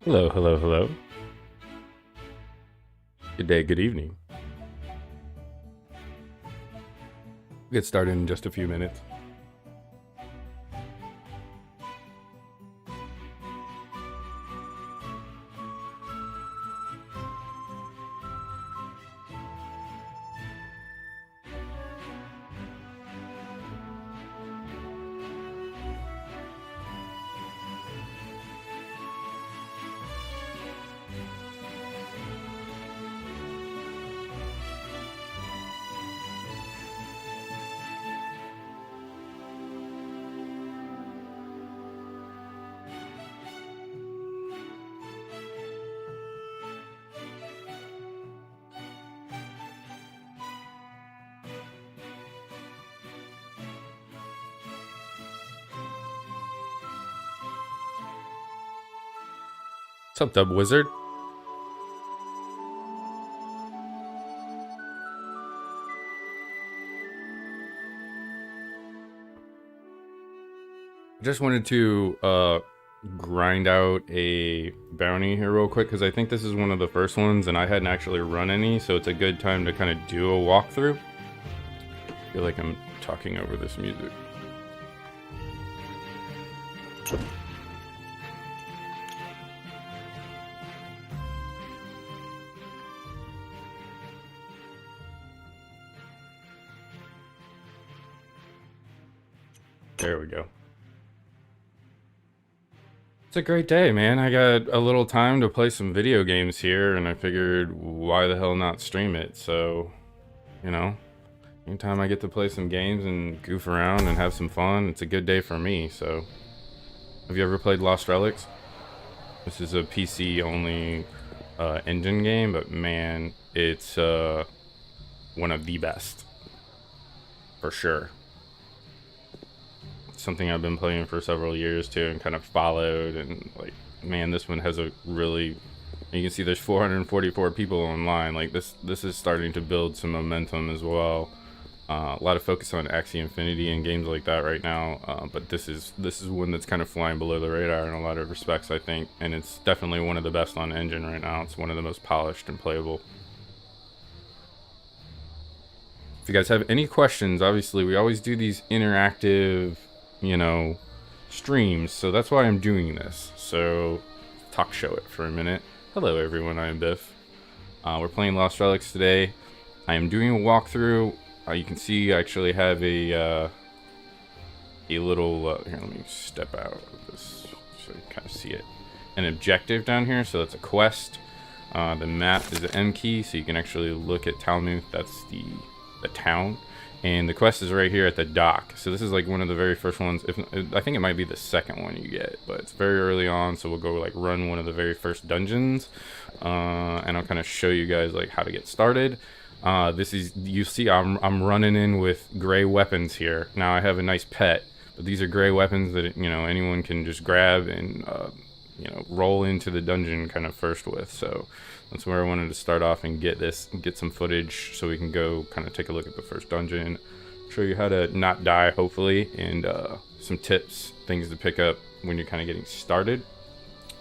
Hello, hello, hello. Good day, good evening. We'll get started in just a few minutes. What's up, Dub Wizard? I just wanted to grind out a bounty here real quick because I think this is one of the first ones and I hadn't actually run any, so it's a good time to kind of do a walkthrough. I feel like I'm talking over this music. There we go. It's a great day, man. I got a little time to play some video games here, and I figured why the hell not stream it? So, you know, anytime I get to play some games and goof around and have some fun, it's a good day for me. So, have you ever played Lost Relics? This is a PC only Enjin game, but man, it's one of the best for sure. Something I've been playing for several years too and kind of followed, and like, man, this one has a really, you can see there's 444 people online. Like this is starting to build some momentum as well. A lot of focus on Axie Infinity and games like that right now, but this is one that's kind of flying below the radar in a lot of respects, I think, and it's definitely one of the best on Enjin right now. It's one of the most polished and playable. If you guys have any questions, obviously we always do these interactive, you know, streams, so that's why I'm doing this. So talk show it for a minute. Hello everyone, I am Biff. We're playing Lost Relics today. I am doing a walkthrough. You can see I actually have a little here, let me step out of this so you kind of see it, an objective down here. So that's a quest. The map is the M key, so you can actually look at Talmuth. That's the town. And the quest is right here at the dock. So this is like one of the very first ones. I think it might be the second one you get, but it's very early on. So we'll go like run one of the very first dungeons, and I'll kind of show you guys like how to get started. This is, you see, I'm running in with gray weapons here. Now I have a nice pet, but these are gray weapons that, you know, anyone can just grab and you know, roll into the dungeon kind of first with. So that's where I wanted to start off and get some footage so we can go kind of take a look at the first dungeon, show you how to not die, hopefully, and some tips, things to pick up when you're kind of getting started.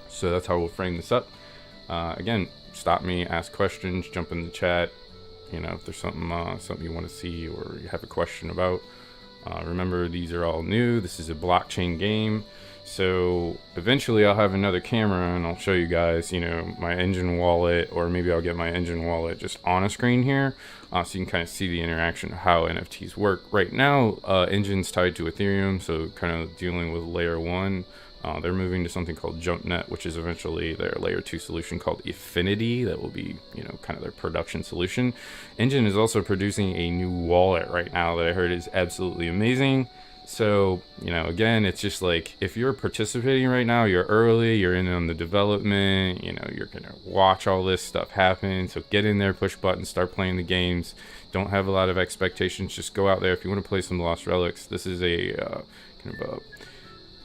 So that's how we'll frame this up. Again, stop me, ask questions, jump in the chat. You know, if there's something you want to see or you have a question about. Remember, these are all new. This is a blockchain game. So eventually I'll have another camera and I'll show you guys, you know, my Enjin wallet, or maybe I'll get my Enjin wallet just on a screen here, so you can kind of see the interaction of how NFTs work. Right now, Enjin's tied to Ethereum, so kind of dealing with layer 1. They're moving to something called JumpNet, which is eventually their layer 2 solution called Affinity. That will be, you know, kind of their production solution. Enjin is also producing a new wallet right now that I heard is absolutely amazing. So, you know, again, it's just like, if you're participating right now, you're early, you're in on the development, you know, you're gonna watch all this stuff happen. So get in there, push buttons, start playing the games. Don't have a lot of expectations, just go out there. If you want to play some Lost Relics, this is a kind of a,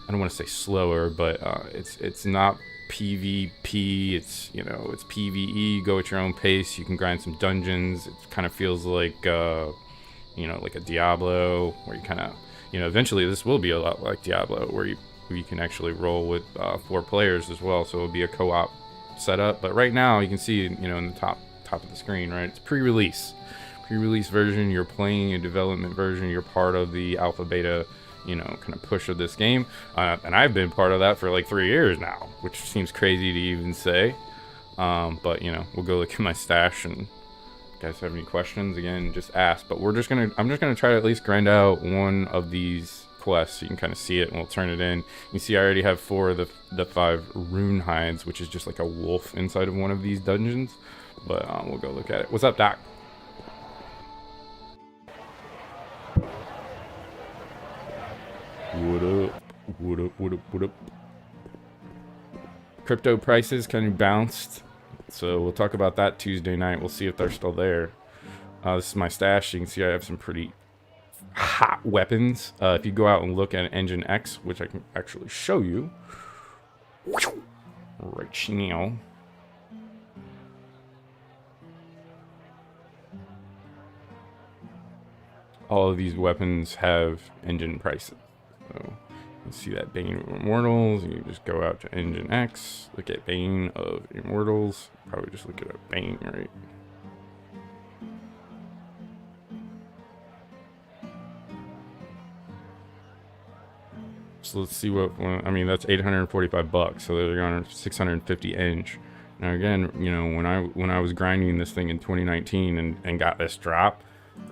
I don't want to say slower, but it's not PvP, it's, you know, it's PvE. Go at your own pace. You can grind some dungeons. It kind of feels like you know, like a Diablo, where you kind of, you know, eventually this will be a lot like Diablo, where you we can actually roll with 4 players as well, so it'll be a co-op setup. But right now you can see, you know, in the top of the screen, right, it's pre-release version. You're playing a development version. You're part of the alpha beta, you know, kind of push of this game, and I've been part of that for like 3 years now, which seems crazy to even say. But you know, we'll go look at my stash, and if you guys have any questions, again, just ask. But I'm just gonna try to at least grind out one of these quests so you can kind of see it, and we'll turn it in. You see I already have 4 of the 5 rune hides, which is just like a wolf inside of one of these dungeons. But we'll go look at it. What's up, Doc? What up? What up? What up? What up? Crypto prices kind of bounced, so we'll talk about that Tuesday night. We'll see if they're still there. This is my stash. You can see I have some pretty hot weapons. If you go out and look at Enjin X, which I can actually show you right now. All of these weapons have Enjin prices. So you can see that Bane of Immortals. You just go out to Enjin X, look at Bane of Immortals. Probably just look at a Bane, right? So let's see what, I mean, that's 845 bucks. So they're on 650 Enj. Now again, you know, when I was grinding this thing in 2019 and got this drop,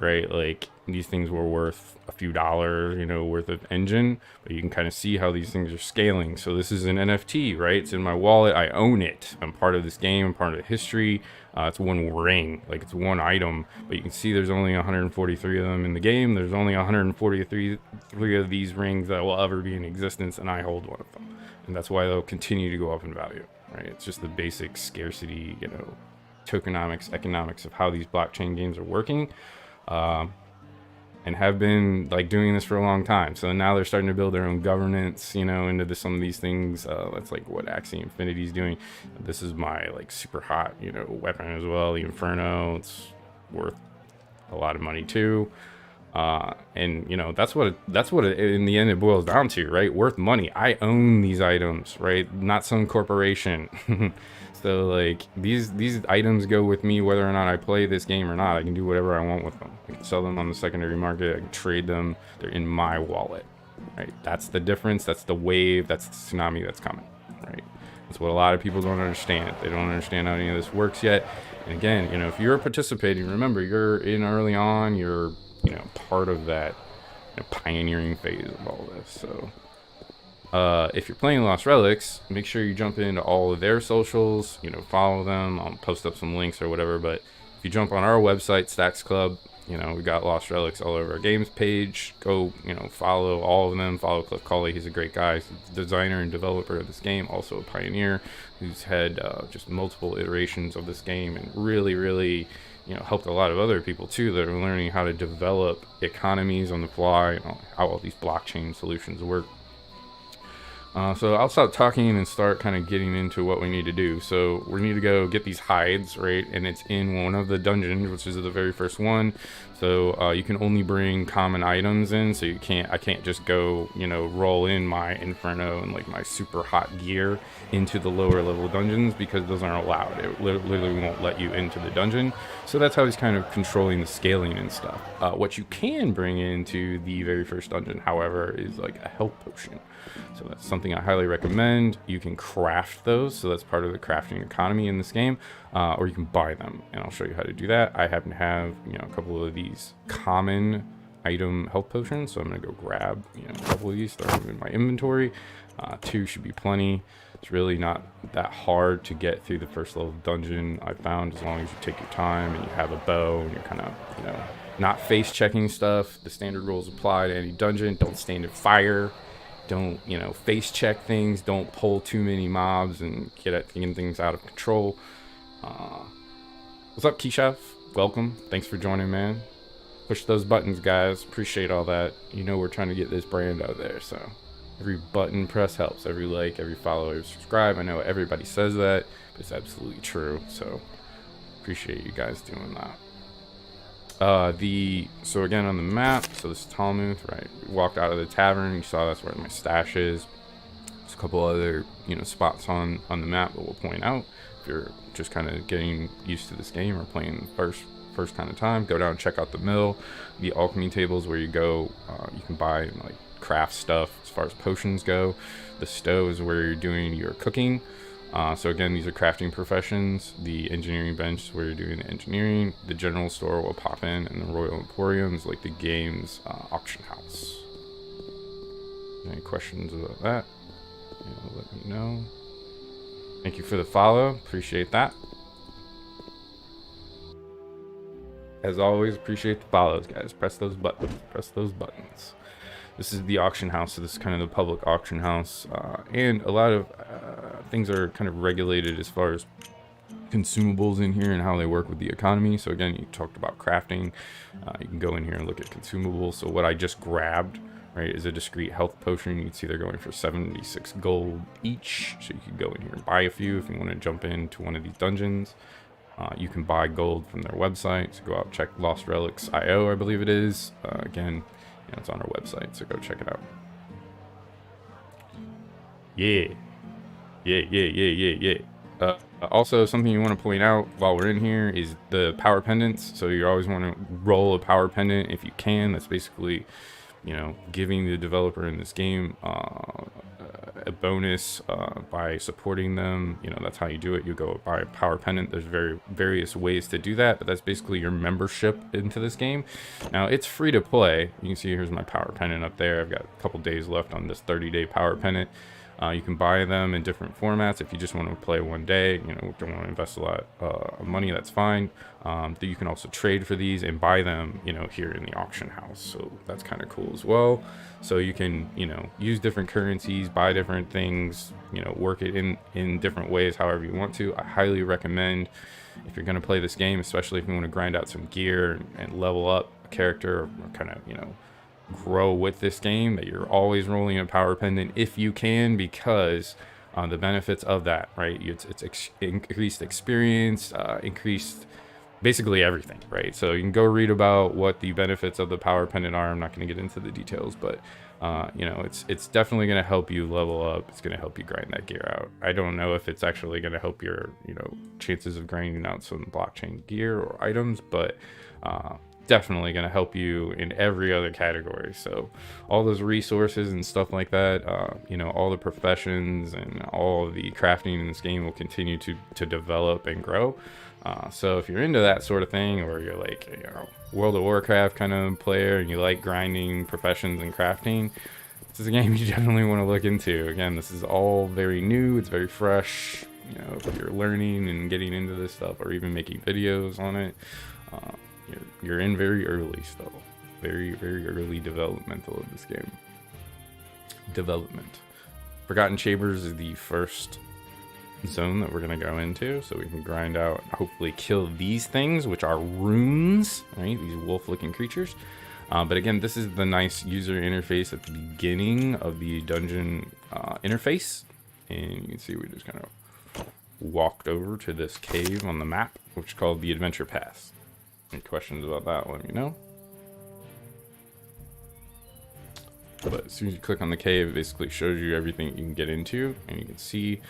right, like these things were worth a few dollars, you know, worth of Enjin, but you can kind of see how these things are scaling. So this is an NFT, right? It's in my wallet. I own it. I'm part of this game. I'm part of the history. It's one ring, like it's one item, but you can see there's only 143 of them in the game. There's only 143 of these rings that will ever be in existence, and I hold one of them, and that's why they'll continue to go up in value, right? It's just the basic scarcity, you know, tokenomics, economics of how these blockchain games are working. And have been like doing this for a long time. So now they're starting to build their own governance, you know, into some of these things. That's like what Axie Infinity is doing. This is my like super hot, you know, weapon as well, the Inferno. It's worth a lot of money too. And you know, that's what it, in the end it boils down to, right? Worth money. I own these items, right? Not some corporation. So like these items go with me whether or not I play this game or not. I can do whatever I want with them. I can sell them on the secondary market. I can trade them. They're in my wallet, right? That's the difference. That's the wave. That's the tsunami that's coming, right? That's what a lot of people don't understand. They don't understand how any of this works yet. And again, you know, if you're participating, remember you're in early on. You're, you know, part of that, you know, pioneering phase of all this. So if you're playing Lost Relics, make sure you jump into all of their socials, you know, follow them. I'll post up some links or whatever, but if you jump on our website, STAXX.CLUB, you know, we got Lost Relics all over our games page. Go, you know, follow all of them. Follow Cliff Colley. He's a great guy. He's the designer and developer of this game, also a pioneer who's had just multiple iterations of this game and really, you know, helped a lot of other people too that are learning how to develop economies on the fly and how all these blockchain solutions work. So I'll stop talking and start kind of getting into what we need to do. So we need to go get these hides, right? And it's in one of the dungeons, which is the very first one. So you can only bring common items in. So I can't just go, you know, roll in my Inferno and like my super hot gear into the lower level dungeons because those aren't allowed. It literally won't let you into the dungeon. So that's how he's kind of controlling the scaling and stuff. What you can bring into the very first dungeon, however, is like a health potion. So that's something I highly recommend. You can craft those, so that's part of the crafting economy in this game, or you can buy them, and I'll show you how to do that. I happen to have, you know, a couple of these common item health potions, so I'm gonna go grab, you know, a couple of these, throw them in my inventory. 2 should be plenty. It's really not that hard to get through the first level dungeon, I found, as long as you take your time and you have a bow and you're kind of, you know, not face checking stuff. The standard rules apply to any dungeon. Don't stand in fire. Don't, you know, face check things. Don't pull too many mobs and get things out of control. What's up, Keyshav? Welcome. Thanks for joining, man. Push those buttons, guys. Appreciate all that. You know we're trying to get this brand out there, so every button press helps. Every like, every follow, every subscribe. I know everybody says that, but it's absolutely true. So appreciate you guys doing that. So again on the map, so this is Talmuth, right? We walked out of the tavern, you saw that's where my stash is. There's a couple other, you know, spots on the map that we'll point out. If you're just kind of getting used to this game or playing first kind of time, go down and check out the mill, the alchemy tables where you go, you can buy like craft stuff as far as potions go. The stove is where you're doing your cooking. So again, these are crafting professions. The engineering bench is where you're doing the engineering. The general store will pop in, and the Royal Emporium is like the game's auction house. Any questions about that? You know, let me know. Thank you for the follow. Appreciate that. As always, appreciate the follows, guys. Press those buttons. Press those buttons. This is the auction house, so this is kind of the public auction house, and a lot of things are kind of regulated as far as consumables in here and how they work with the economy. So again, you talked about crafting. You can go in here and look at consumables. So what I just grabbed, right, is a discrete health potion. You can see they're going for 76 gold each. So you can go in here and buy a few if you want to jump into one of these dungeons. You can buy gold from their website. So go out and check Lost Relics IO, I believe it is. Again, you know, it's on our website, so go check it out. Yeah. Also, something you want to point out while we're in here is the power pendants. So you always want to roll a power pendant if you can. That's basically, you know, giving the developer in this game a bonus by supporting them. You know, that's how you do it. You go buy a power pendant. There's various ways to do that, but that's basically your membership into this game. Now, it's free to play. You can see here's my power pendant up there. I've got a couple days left on this 30-day power pendant. You can buy them in different formats. If you just want to play one day, you know, don't want to invest a lot of money, that's fine. You can also trade for these and buy them, you know, here in the auction house. So that's kind of cool as well. So you can, you know, use different currencies, buy different things, you know, work it in different ways, however you want to. I highly recommend, if you're going to play this game, especially if you want to grind out some gear and level up a character, or kind of, you know, grow with this game, that you're always rolling a power pendant if you can, because the benefits of that, right, it's increased experience, increased basically everything, right? So you can go read about what the benefits of the power pendant are. I'm not going to get into the details, but you know, it's definitely going to help you level up. It's going to help you grind that gear out. I don't know if it's actually going to help your, you know, chances of grinding out some blockchain gear or items, but definitely going to help you in every other category. So all those resources and stuff like that, you know, all the professions and all of the crafting in this game will continue to develop and grow. So if you're into that sort of thing, or you're like, you know, World of Warcraft kind of player and you like grinding professions and crafting, this is a game you definitely want to look into. Again, this is all very new. It's very fresh. You know, if you're learning and getting into this stuff, or even making videos on it, you're in very early still. Very early developmental of this game. Development. Forgotten Chambers is the first zone that we're going to go into, so we can grind out, hopefully kill these things, which are runes, right? These wolf looking creatures. But again, this is the nice user interface at the beginning of the dungeon interface, and you can see we just kind of walked over to this cave on the map, which is called the Adventure Pass. Any questions about that, let me know. But as soon as you click on the cave, it basically shows you everything you can get into, and you can see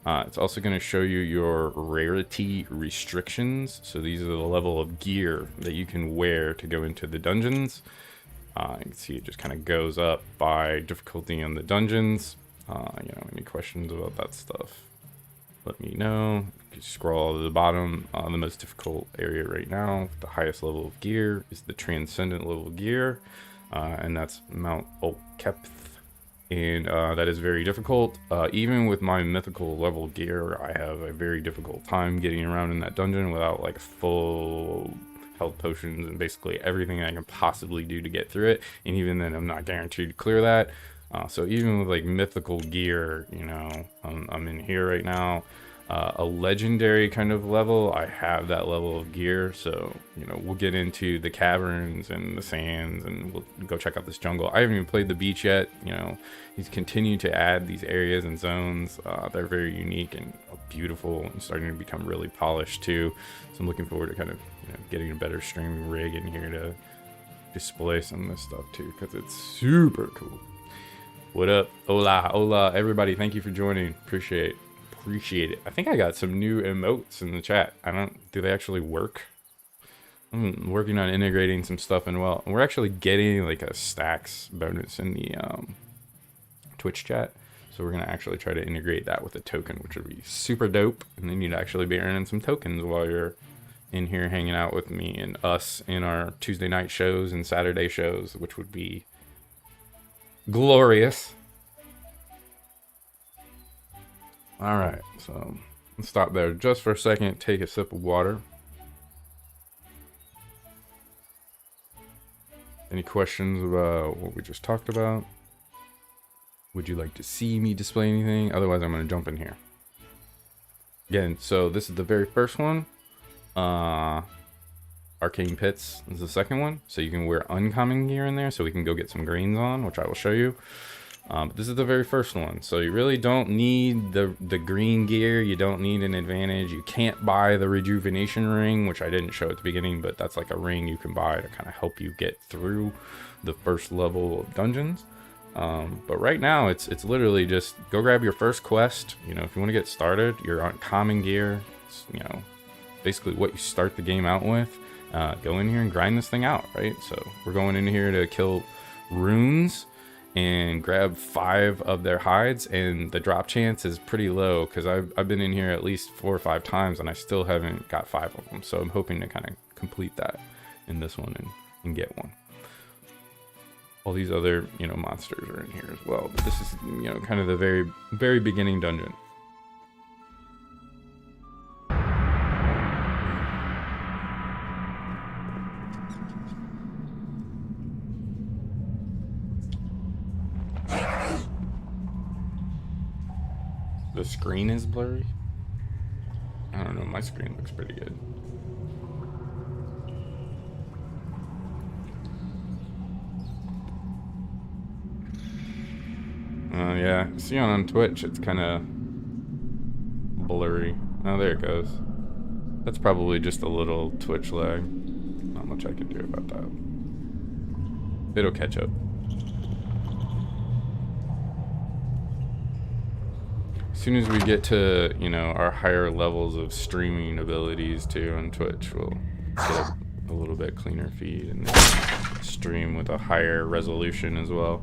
it's also going to show you your rarity restrictions. So these are the level of gear that you can wear to go into the dungeons. You can see it just kind of goes up by difficulty on the dungeons. You know, any questions about that stuff, let me know. You can scroll all to the bottom. The most difficult area right now, the highest level of gear, is the transcendent level of gear, and that's Mount Olkepth. And that is very difficult. Even with my mythical level gear, I have a very difficult time getting around in that dungeon without like full health potions and basically everything I can possibly do to get through it. And even then, I'm not guaranteed to clear that. So even with like mythical gear, you know, I'm in here right now. A legendary kind of level, I have that level of gear. So, you know, we'll get into the caverns and the sands, and we'll go check out this jungle. I haven't even played the beach yet. You know, he's continued to add these areas and zones. They're very unique and beautiful, and starting to become really polished too. So I'm looking forward to kind of, you know, getting a better streaming rig in here to display some of this stuff too, because it's super cool. What up? Hola, hola, everybody. Thank you for joining. Appreciate it. I think I got some new emotes in the chat. Do they actually work? I'm working on integrating some stuff in. Well, we're actually getting like a STAXX bonus in the Twitch chat. So we're gonna actually try to integrate that with a token, which would be super dope. And then you'd actually be earning some tokens while you're in here hanging out with me and us in our Tuesday night shows and Saturday shows, which would be glorious. All right, so let's stop there just for a second, take a sip of water. Any questions about what we just talked about? Would you like to see me display anything? Otherwise, I'm going to jump in here. Again, so this is the very first one. Arcane Pits is the second one. So you can wear uncommon gear in there, so we can go get some greens on, which I will show you. But this is the very first one. So you really don't need the green gear. You don't need an advantage. You can't buy the rejuvenation ring, which I didn't show at the beginning, but that's like a ring you can buy to kind of help you get through the first level of dungeons. But right now it's literally just go grab your first quest. You know, if you want to get started, you're on common gear. It's, you know, basically what you start the game out with. Go in here and grind this thing out, right? So we're going in here to kill runes and grab 5 of their hides, and the drop chance is pretty low because I've been in here at least 4 or 5 times and I still haven't got 5 of them. So I'm hoping to kind of complete that in this one and get one. All these other, you know, monsters are in here as well, but this is, you know, kind of the very beginning dungeon. The screen is blurry. I don't know, my screen looks pretty good. Yeah, see on Twitch, it's kind of blurry. Oh, there it goes. That's probably just a little Twitch lag. Not much I can do about that. It'll catch up. As soon as we get to, you know, our higher levels of streaming abilities too on Twitch, we'll get a little bit cleaner feed and stream with a higher resolution as well.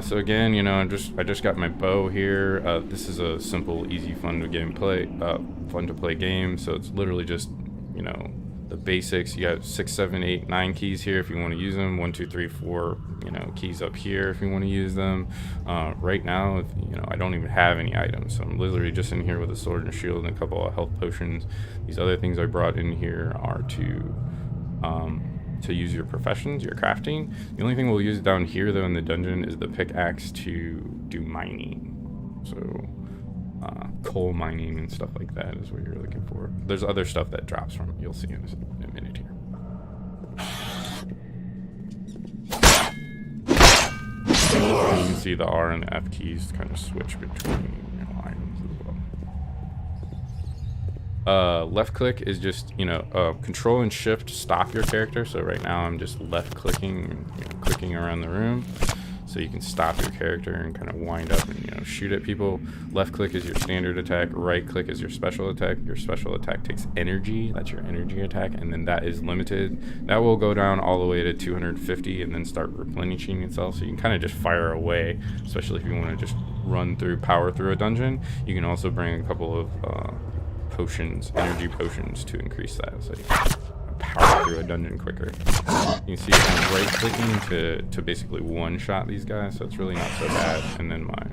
So again, you know, I just got my bow here. This is a simple, easy, fun to play game. So it's literally just, you know, the basics. You got 6, 7, 8, 9 keys here if you want to use them. 1, 2, 3, 4, you know, keys up here if you want to use them. Right now, you know, I don't even have any items, so I'm literally just in here with a sword and a shield and a couple of health potions. These other things I brought in here are to use your professions, your crafting. The only thing we'll use down here though in the dungeon is the pickaxe to do mining. So coal mining and stuff like that is what you're looking for. There's other stuff that drops from it. You'll see in a minute here. You can see the R and the F keys kind of switch between, you know, items as well. Left click is just, you know, control and shift to stop your character. So right now I'm just left clicking, you know, clicking around the room. So you can stop your character and kind of wind up and, you know, shoot at people. Left click is your standard attack. Right click is your special attack. Your special attack takes energy. That's your energy attack. And then that is limited. That will go down all the way to 250 and then start replenishing itself. So you can kind of just fire away, especially if you want to just power through a dungeon. You can also bring a couple of potions, energy potions to increase that. So you can power through a dungeon quicker. You can see I'm right clicking to basically one-shot these guys, so it's really not so bad. And then my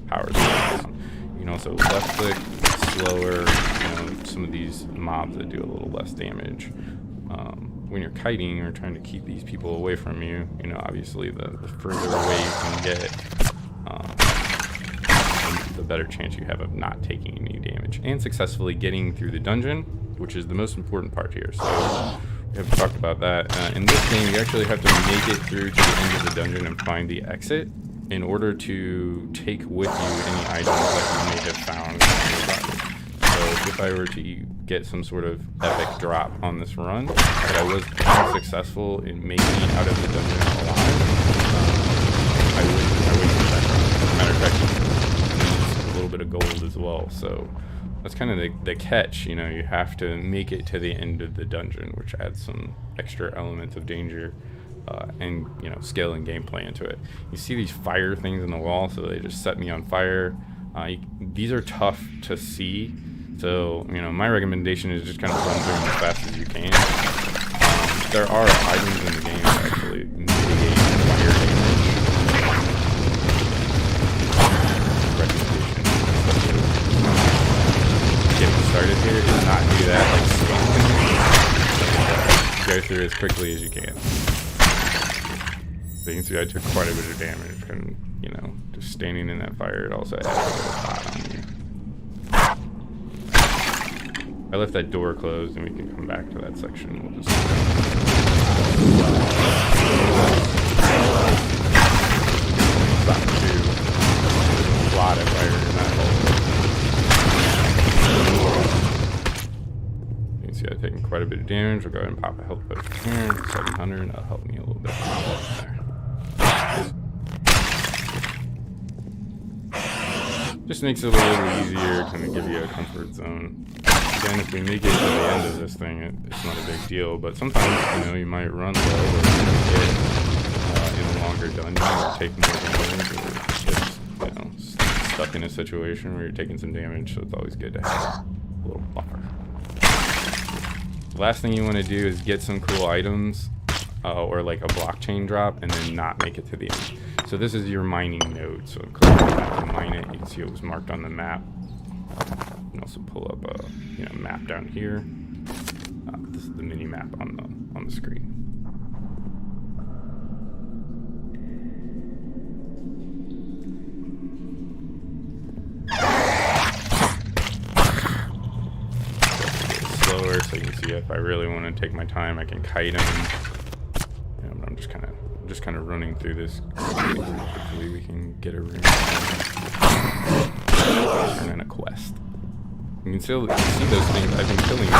power down. You can also left click, slower, you know, some of these mobs that do a little less damage. When you're kiting or trying to keep these people away from you, you know, obviously the further away you can get, the better chance you have of not taking any damage and successfully getting through the dungeon, which is the most important part here. So we have talked about that. In this game, you actually have to make it through to the end of the dungeon and find the exit in order to take with you any items that you may have found nearby. So if I were to get some sort of epic drop on this run, that I was unsuccessful in making it out of the dungeon alive, I would bit of gold as well. So that's kind of the catch, you know, you have to make it to the end of the dungeon, which adds some extra elements of danger and, you know, skill and gameplay into it. You see these fire things in the wall, so they just set me on fire. These are tough to see, so, you know, my recommendation is just kind of run through them as fast as you can. There are items in the game that actually mitigate fire damage. Recommendation, getting started here, is not do that, like, go through as quickly as you can. So you can see I took quite a bit of damage, and, you know, just standing in that fire, it also adds a little hot on you. I left that door closed, and we can come back to that section. We'll just... Stop too. There's a lot of fire in that hole. You can see I've taken quite a bit of damage. We'll go ahead and pop a health potion here. 700, that'll help me a little bit there. Just makes it a little easier, kind of give you a comfort zone. Again, if we make it to the end of this thing, it's not a big deal, but sometimes, you know, you might run low or get in a longer dungeon or take more damage, or just, you know, stuck in a situation where you're taking some damage, so it's always good to have a little buffer. The last thing you want to do is get some cool items or like a blockchain drop and then not make it to the end. So this is your mining node, so click on that to mine it. You can see it was marked on the map. You can also pull up a map down here. This is the mini map on the screen. Slower, so you can see if I really want to take my time, I can kite them. I'm just kind of running through this. Hopefully we can get a room. Turn in a quest. You can still see those things. I've been killing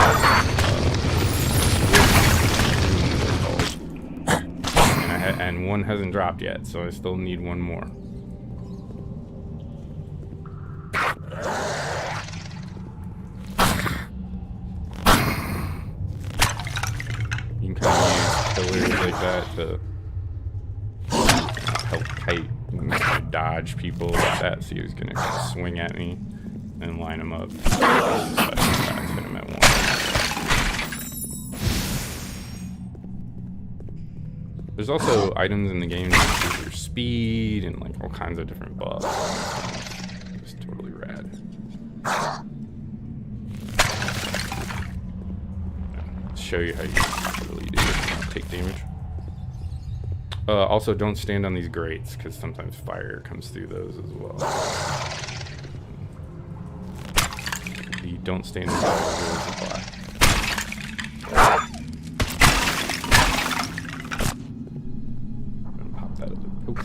those. And one hasn't dropped yet, so I still need one more. You can kind of use pillars like that to help kite, dodge people like that. See who's gonna swing at me and line them up. Hit him at once. There's also items in the game that increase your speed and like all kinds of different buffs. It's totally rad. Show you how you really do it. Take damage. Also, don't stand on these grates because sometimes fire comes through those as well. You don't stand on those supply. I'm gonna pop that as a poke.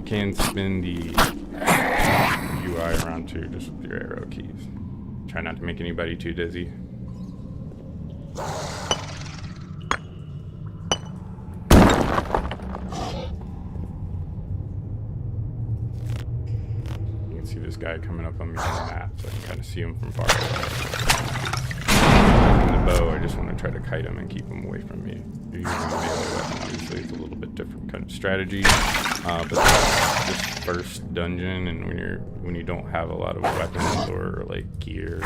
Can spin the UI around too, just with your arrow keys. Try not to make anybody too dizzy. You can see this guy coming up on me on the map, so I can kind of see him from far away. In the bow, I just want to try to kite him and keep him away from me. You're using the melee weapon, obviously it's a little bit different kind of strategy. But this first dungeon, and when you don't have a lot of weapons or like gear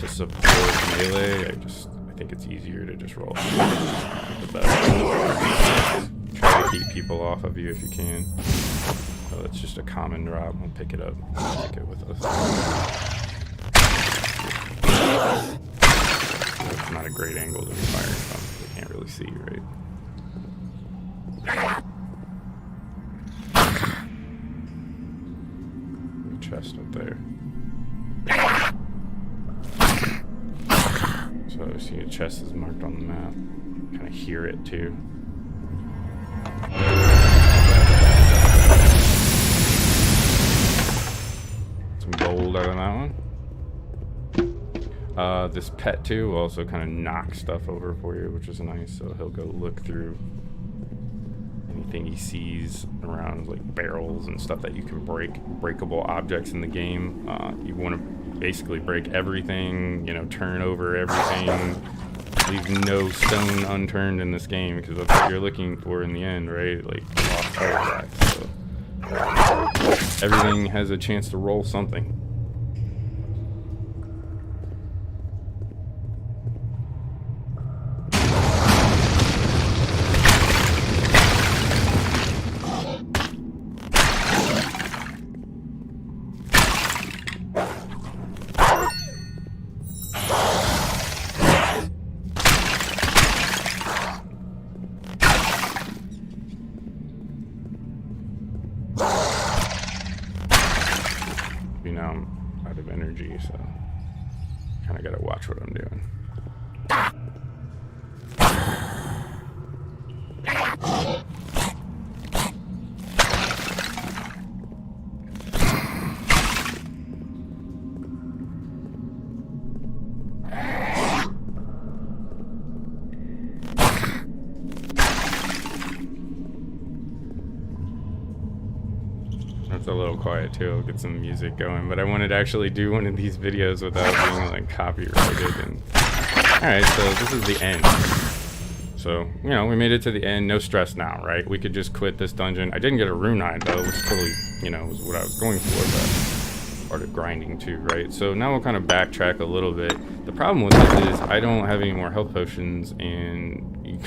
to support melee, I think it's easier to just roll the bow. Try to keep people off of you if you can. So it's just a common drop. We'll pick it up. Take it with us. It's not a great angle to be firing from. You can't really see, right? Chest up there. So So I see a chest is marked on the map. Kind of hear it too. Some gold out of that one. This pet too will also kind of knock stuff over for you, which is nice. So he'll go look through anything he sees around, like barrels and stuff that you can break, breakable objects in the game. You want to basically break everything, you know, turn over everything, leave no stone unturned in this game, because that's what you're looking for in the end, right? Like lost artifacts. So everything has a chance to roll something. Now I'm out of energy, so kind of gotta watch what I'm doing. It's a little quiet too. I'll get some music going, but I wanted to actually do one of these videos without being like copyrighted. And all right, so this is the end. So you know, we made it to the end. No stress now, right? We could just quit this dungeon. I didn't get a runite though, which totally, you know, was what I was going for, but part of grinding too, right? So now we'll kind of backtrack a little bit. The problem with this is I don't have any more health potions, and you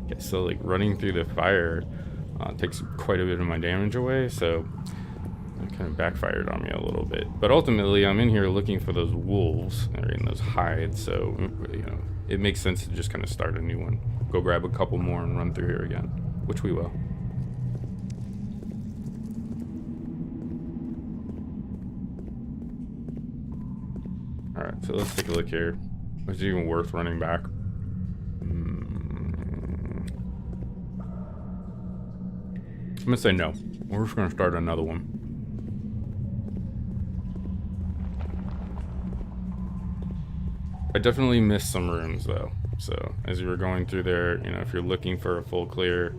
get so like running through the fire takes quite a bit of my damage away. So it kind of backfired on me a little bit, but ultimately I'm in here looking for those wolves and those hides, so you know it makes sense to just kind of start a new one, go grab a couple more and run through here again, which we will. All right, so let's take a look here. Is it even worth running back? I'm gonna say no. We're just gonna start another one. I definitely missed some rooms though. So as you were going through there, you know, if you're looking for a full clear,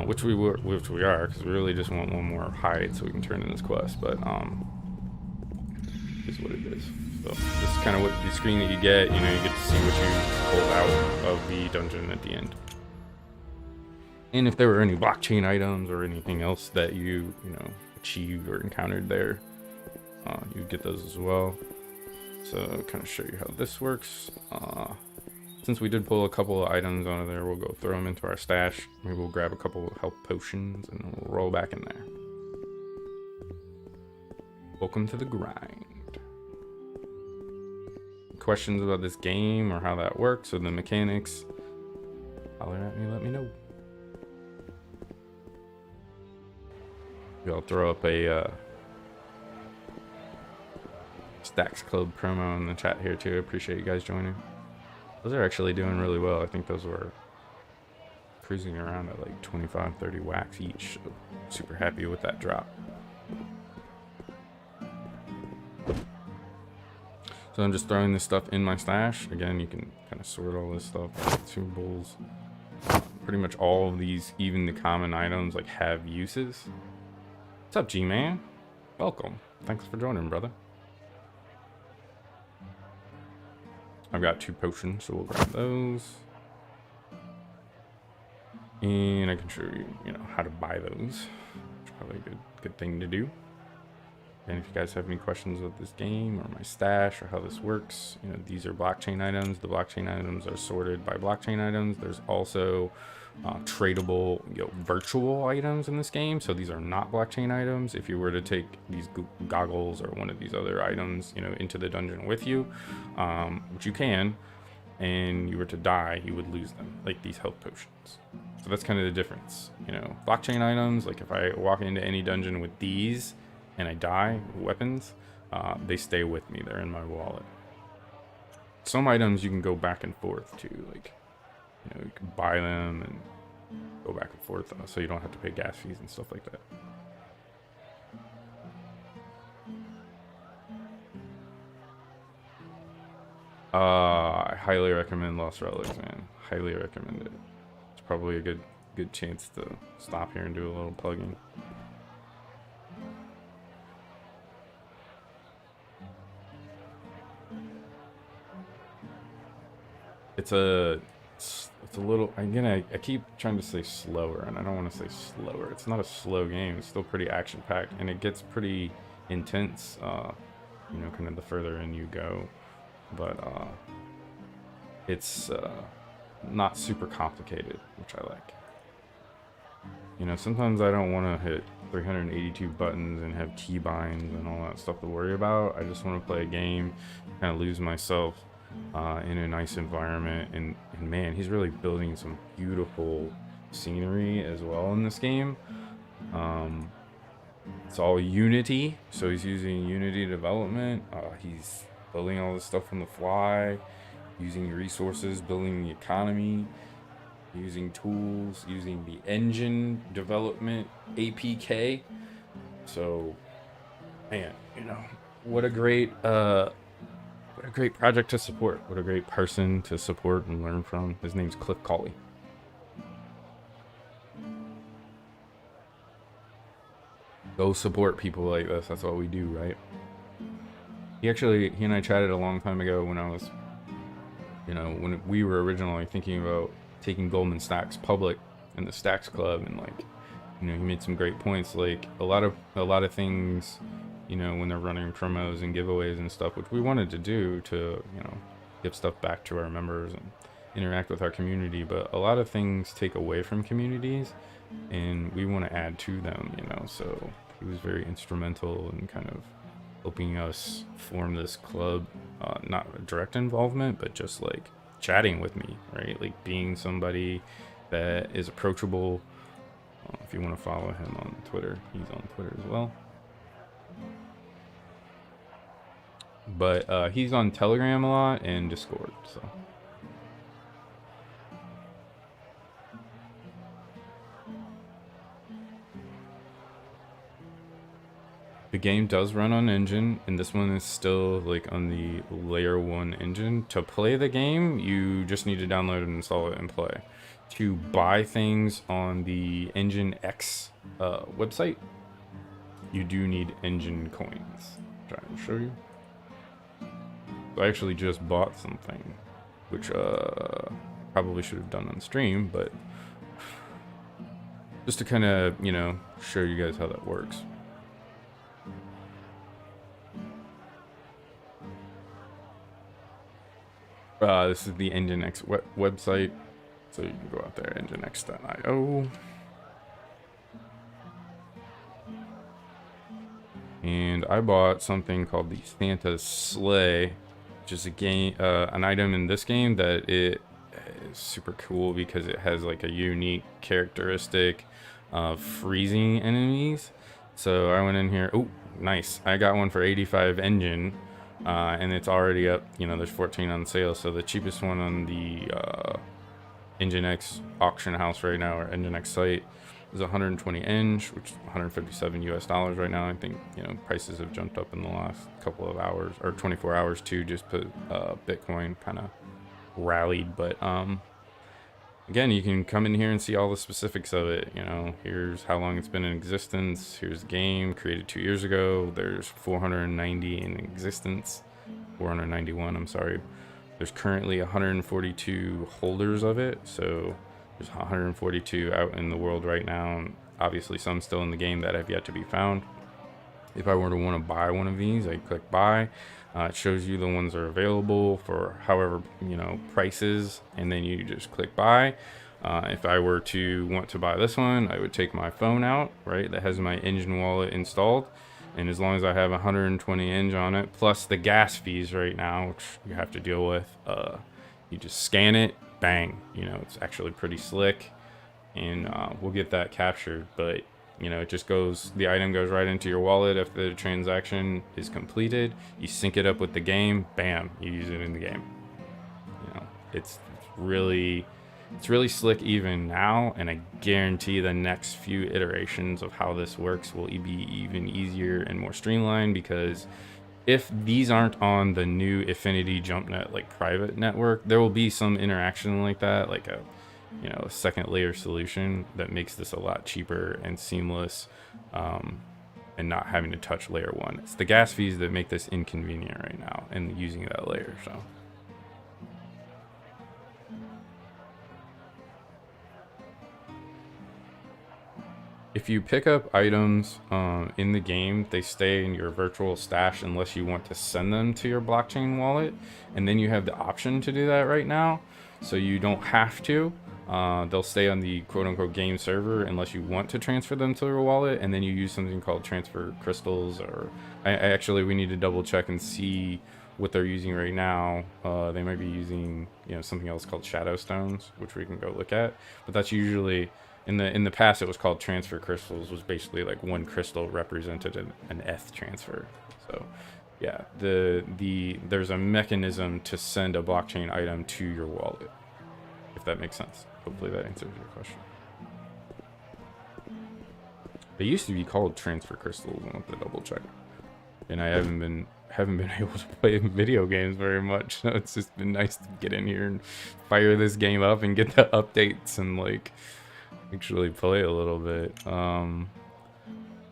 which we are, because we really just want one more hide so we can turn in this quest. But is what it is. So this is kind of what the screen that you get. You know, you get to see what you pulled out of the dungeon at the end. And if there were any blockchain items or anything else that you know, achieved or encountered there, you get those as well. So kind of show you how this works. Since we did pull a couple of items out of there, we'll go throw them into our stash. Maybe we'll grab a couple of health potions and we'll roll back in there. Welcome to the grind. Questions about this game or how that works or the mechanics, holler at me, let me know. I'll throw up a STAXX.CLUB promo in the chat here too. I appreciate you guys joining. Those are actually doing really well. I think those were cruising around at like 25-30 wax each. So super happy with that drop. So I'm just throwing this stuff in my stash. Again, you can kind of sort all this stuff. Consumables. Pretty much all of these, even the common items, like have uses. What's up, G-Man? Welcome. Thanks for joining, brother. I've got 2 potions, so we'll grab those. And I can show you, you know, how to buy those. It's probably a good thing to do. And if you guys have any questions about this game or my stash or how this works, you know, these are blockchain items. The blockchain items are sorted by blockchain items. There's also tradable, you know, virtual items in this game. So these are not blockchain items. If you were to take these goggles or one of these other items, you know, into the dungeon with you, which you can, and you were to die, you would lose them, like these health potions. So that's kind of the difference. You know, blockchain items, like if I walk into any dungeon with these and I die, weapons, they stay with me. They're in my wallet. some items you can go back and forth to, like, you know, you can buy them and go back and forth, so you don't have to pay gas fees and stuff like that. I highly recommend Lost Relics, man. Highly recommend it. It's probably a good chance to stop here and do a little plugging. It's a little, again, I keep trying to say slower, and I don't want to say slower. It's not a slow game. It's still pretty action packed, and it gets pretty intense, you know, kind of the further in you go. But it's not super complicated, which I like. You know, sometimes I don't want to hit 382 buttons and have keybinds and all that stuff to worry about. I just want to play a game, kind of lose myself in a nice environment. And man, he's really building some beautiful scenery as well in this game. It's all Unity, so he's using Unity development. He's building all this stuff on the fly, using resources, building the economy, using tools, using the Enjin development APK. So, man, you know, what a great project to support. What a great person to support and learn from. His name's Cliff Colley. Go support people like this. That's what we do, right? He and I chatted a long time ago when I was, you know, when we were originally thinking about taking Goldman Stacks public in the STAXX Club, and like, you know, he made some great points. Like a lot of things, you know, when they're running promos and giveaways and stuff, which we wanted to do to, you know, give stuff back to our members and interact with our community, but a lot of things take away from communities, and we want to add to them, you know. So he was very instrumental in kind of helping us form this club, not a direct involvement, but just like chatting with me, right? Like being somebody that is approachable. If you want to follow him on Twitter, he's on Twitter as well. But he's on Telegram a lot and Discord, so. The game does run on Enjin, and this one is still like on the layer 1 engine. To play the game, you just need to download and install it and play. To buy things on the Enjin X website, you do need Enjin coins. I'm trying to show you. So I actually just bought something, which probably should have done on stream, but just to kind of, you know, show you guys how that works. This is the Enjin X website, so you can go out there, enjinx.io. And I bought something called the Santa's Sleigh, which is a game, an item in this game that it is super cool because it has like a unique characteristic of freezing enemies. So I went in here. Oh, nice! I got one for 85 Enjin. And it's already up, you know, there's 14 on sale. So the cheapest one on the Enjin X auction house right now, or Enjin X site, is 120 Enj, which is 157 US dollars right now. I think, you know, prices have jumped up in the last couple of hours, or 24 hours too, just put Bitcoin kind of rallied. But again, you can come in here and see all the specifics of it. You know, here's how long it's been in existence. Here's the game created 2 years ago. There's 490 in existence. 491, I'm sorry. There's currently 142 holders of it. So there's 142 out in the world right now. And obviously some still in the game that have yet to be found. If I were to want to buy one of these, I click buy. It shows you the ones that are available for however, you know, prices, and then you just click buy. If I were to want to buy this one, I would take my phone out, right, that has my Enjin wallet installed, and as long as I have 120 Enj on it, plus the gas fees right now, which you have to deal with, you just scan it, bang, you know, it's actually pretty slick, and we'll get that captured. But you know, it just goes, the item goes right into your wallet after the transaction is completed. You sync it up with the game, bam, you use it in the game. It's really slick even now, and I guarantee the next few iterations of how this works will be even easier and more streamlined, because if these aren't on the new Affinity JumpNet like private network, there will be some interaction like that, like a a second layer solution that makes this a lot cheaper and seamless, and not having to touch layer 1. It's the gas fees that make this inconvenient right now and using that layer. So if you pick up items in the game, they stay in your virtual stash unless you want to send them to your blockchain wallet, and then you have the option to do that right now, so you don't have to. They'll stay on the quote-unquote game server unless you want to transfer them to your wallet, and then you use something called transfer crystals, or we need to double check and see what they're using right now. They might be using something else called shadow stones, which we can go look at, but that's usually in the past it was called transfer crystals. Was basically like one crystal represented an ETH transfer. So yeah, there's a mechanism to send a blockchain item to your wallet, if that makes sense. Hopefully that answers your question. They used to be called transfer crystals. I want to double check. And I haven't been able to play video games very much, so it's just been nice to get in here and fire this game up and get the updates and like actually play a little bit.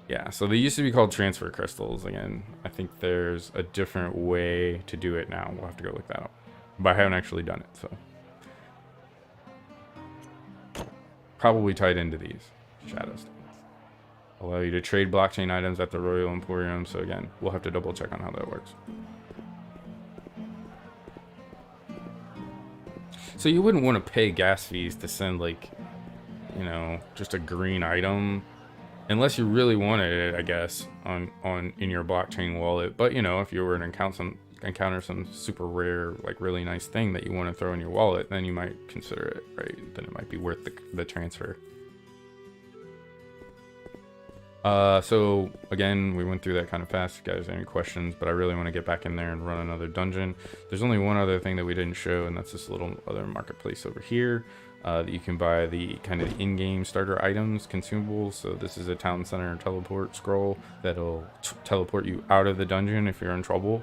Yeah, so they used to be called transfer crystals. Again, I think there's a different way to do it now. We'll have to go look that up, but I haven't actually done it, so probably tied into these shadow stones. Allow you to trade blockchain items at the Royal Emporium. So again, we'll have to double check on how that works. So you wouldn't want to pay gas fees to send like, just a green item, unless you really wanted it, I guess, in your blockchain wallet. But if you were to encounter some super rare, like really nice thing that you want to throw in your wallet, then you might consider it, right? Then it might be worth the transfer. So again, we went through that kind of fast. If you guys have any questions, but I really want to get back in there and run another dungeon. There's only one other thing that we didn't show, and that's this little other marketplace over here, that you can buy the kind of in-game starter items, consumables. So this is a town center teleport scroll that'll teleport you out of the dungeon if you're in trouble,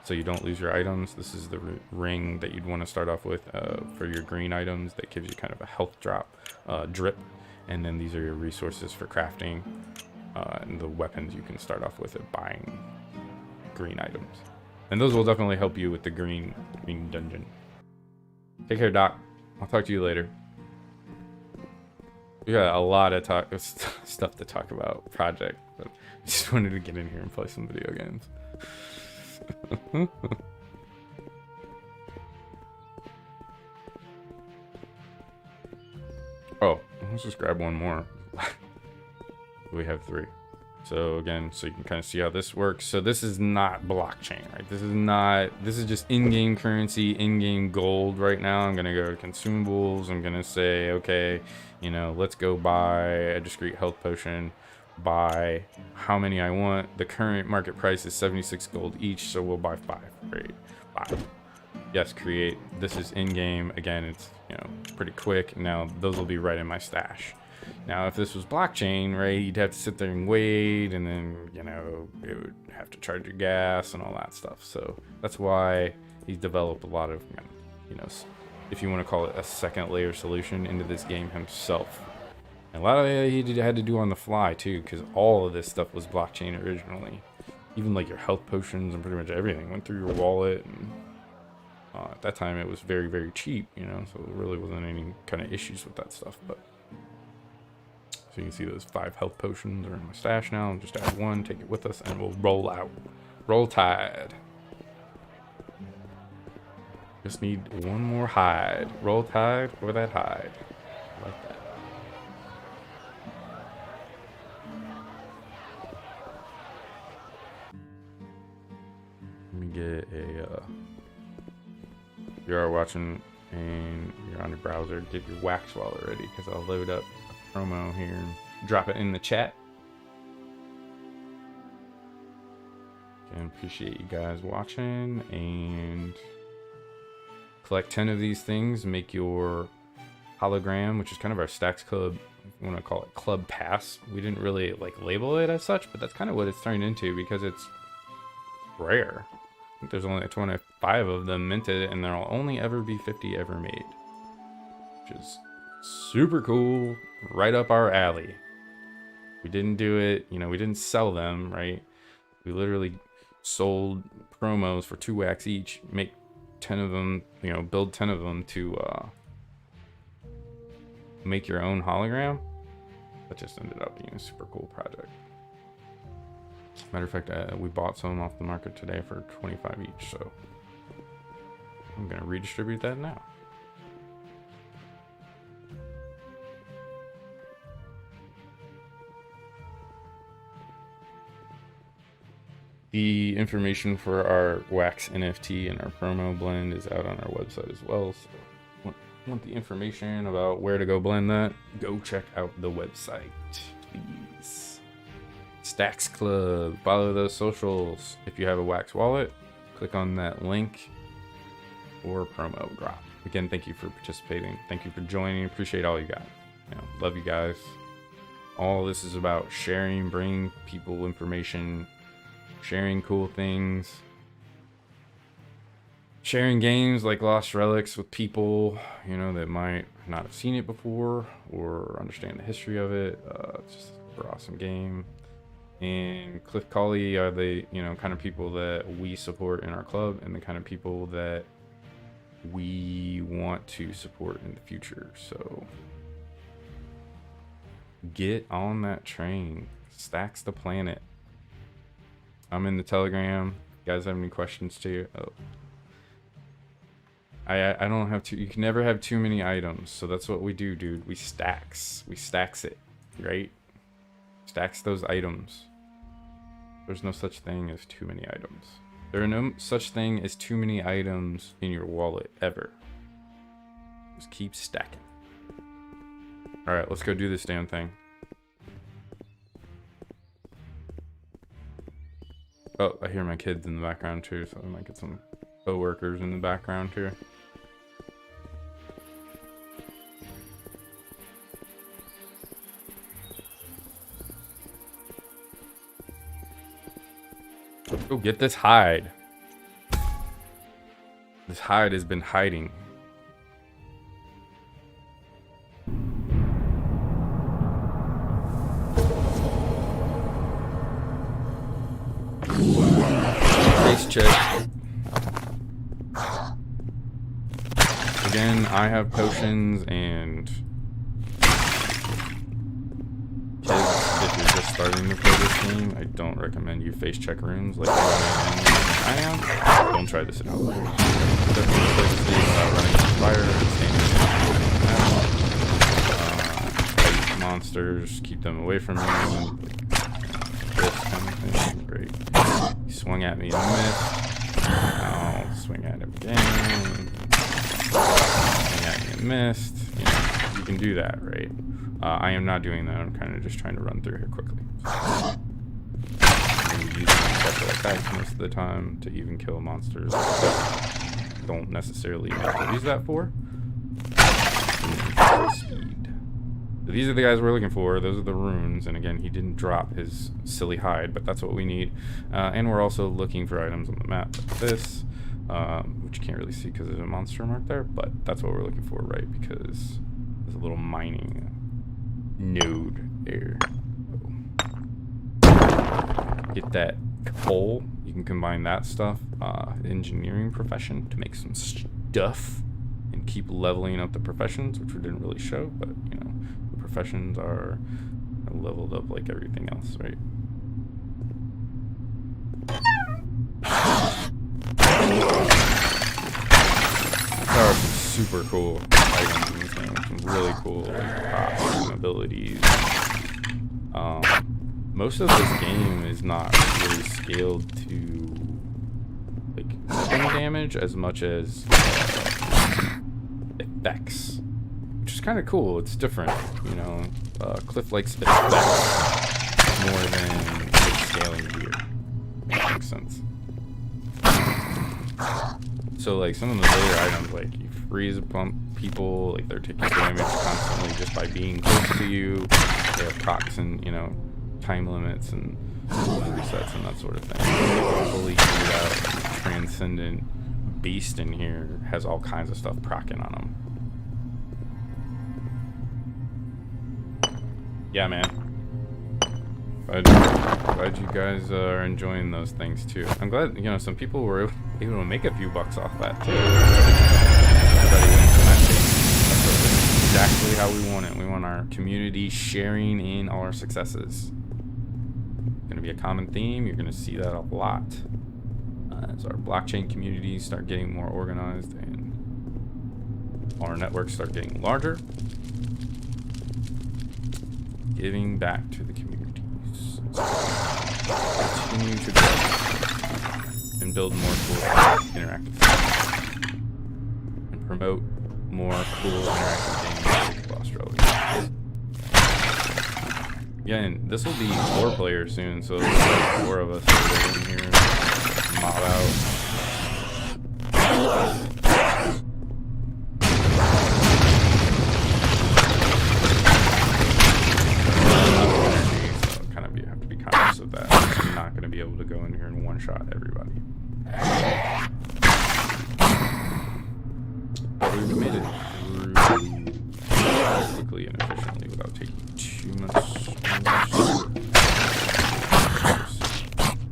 so you don't lose your items. This is the ring that you'd want to start off with for your green items. That gives you kind of a health drop, drip, and then these are your resources for crafting. And the weapons you can start off with at buying green items, and those will definitely help you with the green dungeon. Take care, Doc. I'll talk to you later. We got a lot of stuff to talk about project, but I just wanted to get in here and play some video games. Oh, let's just grab one more. We have 3. So again, so you can kind of see how this works. So this is not blockchain, right? This is just in-game currency, in-game gold right now. I'm gonna go to consumables. I'm gonna say, okay, let's go buy a discrete health potion, buy how many I want. The current market price is 76 gold each, so we'll buy 5, right? 5. Yes, create. This is in-game. Again, it's pretty quick. Now those will be right in my stash. Now, if this was blockchain, right, you'd have to sit there and wait, and then, it would have to charge your gas and all that stuff. So that's why he's developed a lot of, if you want to call it a second layer solution into this game himself. And a lot of it he had to do on the fly, too, because all of this stuff was blockchain originally. Even, like, your health potions and pretty much everything went through your wallet. And at that time, it was very, very cheap, so there really wasn't any kind of issues with that stuff, but... So you can see those 5 health potions are in my stash now. I'll just add 1, take it with us, and we'll roll out. Roll Tide. Just need 1 more hide. Roll Tide for that hide. I like that. Let me get a... if you are watching and you're on your browser, get your wax wallet ready, because I'll load up promo here and drop it in the chat. Again, appreciate you guys watching, and Collect 10 of these things, make your hologram, which is kind of our STAXX.CLUB, if you want to call it club pass. We didn't really like label it as such, but that's kind of what it's turned into because it's rare. I think there's only 25 of them minted, and there'll only ever be 50 ever made, which is super cool, right up our alley. We didn't do it, you know, we didn't sell them, right? We literally sold promos for 2 wax each, make 10 of them, you know, build 10 of them to make your own hologram. That just ended up being a super cool project. Matter of fact, we bought some off the market today for 25 each, so I'm gonna redistribute that now. The information for our wax NFT and our promo blend is out on our website as well. So want the information about where to go blend that, go check out the website, please. STAXX.CLUB, follow those socials. If you have a wax wallet, click on that link or promo drop. Again, thank you for participating. Thank you for joining. Appreciate all you got. You know, love you guys. All this is about sharing, bringing people information, sharing cool things, sharing games like Lost Relics with people, you know, that might not have seen it before or understand the history of it. It's just a super awesome game. And Cliff Colley are the, you know, kind of people that we support in our club and the kind of people that we want to support in the future. So get on that train. STAXX the planet. I'm in the Telegram. You guys have any questions too? Oh. I don't have to. You can never have too many items, so that's what we do, dude. We stacks it, right? Stacks those items. There's no such thing as too many items. There are no such thing as too many items in your wallet ever. Just keep stacking. All right, let's go do this damn thing. Oh, I hear my kids in the background too, so I might get some co-workers in the background here. Go get this hide. This hide has been hiding. Face check. Again, I have potions, and kids, if you're just starting to play this game, I don't recommend you face check runes like I am. Don't try this at home. Definitely play this game without running on fire, fight monsters, keep them away from me. This kind of thing, great. He swung at me and missed. I'll swing at him again. Swing at me and missed. You know, you can do that, right? I am not doing that. I'm kind of just trying to run through here quickly. I'm going to use special attacks most of the time to even kill monsters that don't necessarily need to use that for. Speed. So these are the guys we're looking for. Those are the runes. And again, he didn't drop his silly hide, but that's what we need. And we're also looking for items on the map like this, which you can't really see because there's a monster mark there, but that's what we're looking for, right? Because there's a little mining node there. Get that coal. You can combine that stuff, engineering profession, to make some stuff and keep leveling up the professions, which we didn't really show, but you know, the professions are leveled up like everything else, right? There are some super cool items in this game, some really cool like props and abilities. Most of this game is not really scaled to like weapon damage as much as effects, which is kind of cool. It's different, you know. Cliff likes effects more than like, scaling gear. That makes sense. So like some of the later items, like you freeze bump people, like they're taking damage constantly just by being close to you. They have procs and, you know, time limits and resets and that sort of thing. Fully figured out transcendent beast in here has all kinds of stuff procking on them. Yeah, man. Glad you guys are enjoying those things too. I'm glad, you know, some people were able to make a few bucks off that too. Everybody wins in that case. That's exactly how we want it. We want our community sharing in all our successes. It's gonna be a common theme. You're gonna see that a lot as our blockchain communities start getting more organized and our networks start getting larger. Giving back to the communities. Continue to grow and build more cool interactive things. And promote more cool interactive games like Lost Relics. Yeah, and this will be 4 players soon, so there's like 4 of us that are in here and mob out. Of that. I'm not going to be able to go in here and one-shot everybody. But we've made it through quickly and efficiently without taking too much damage.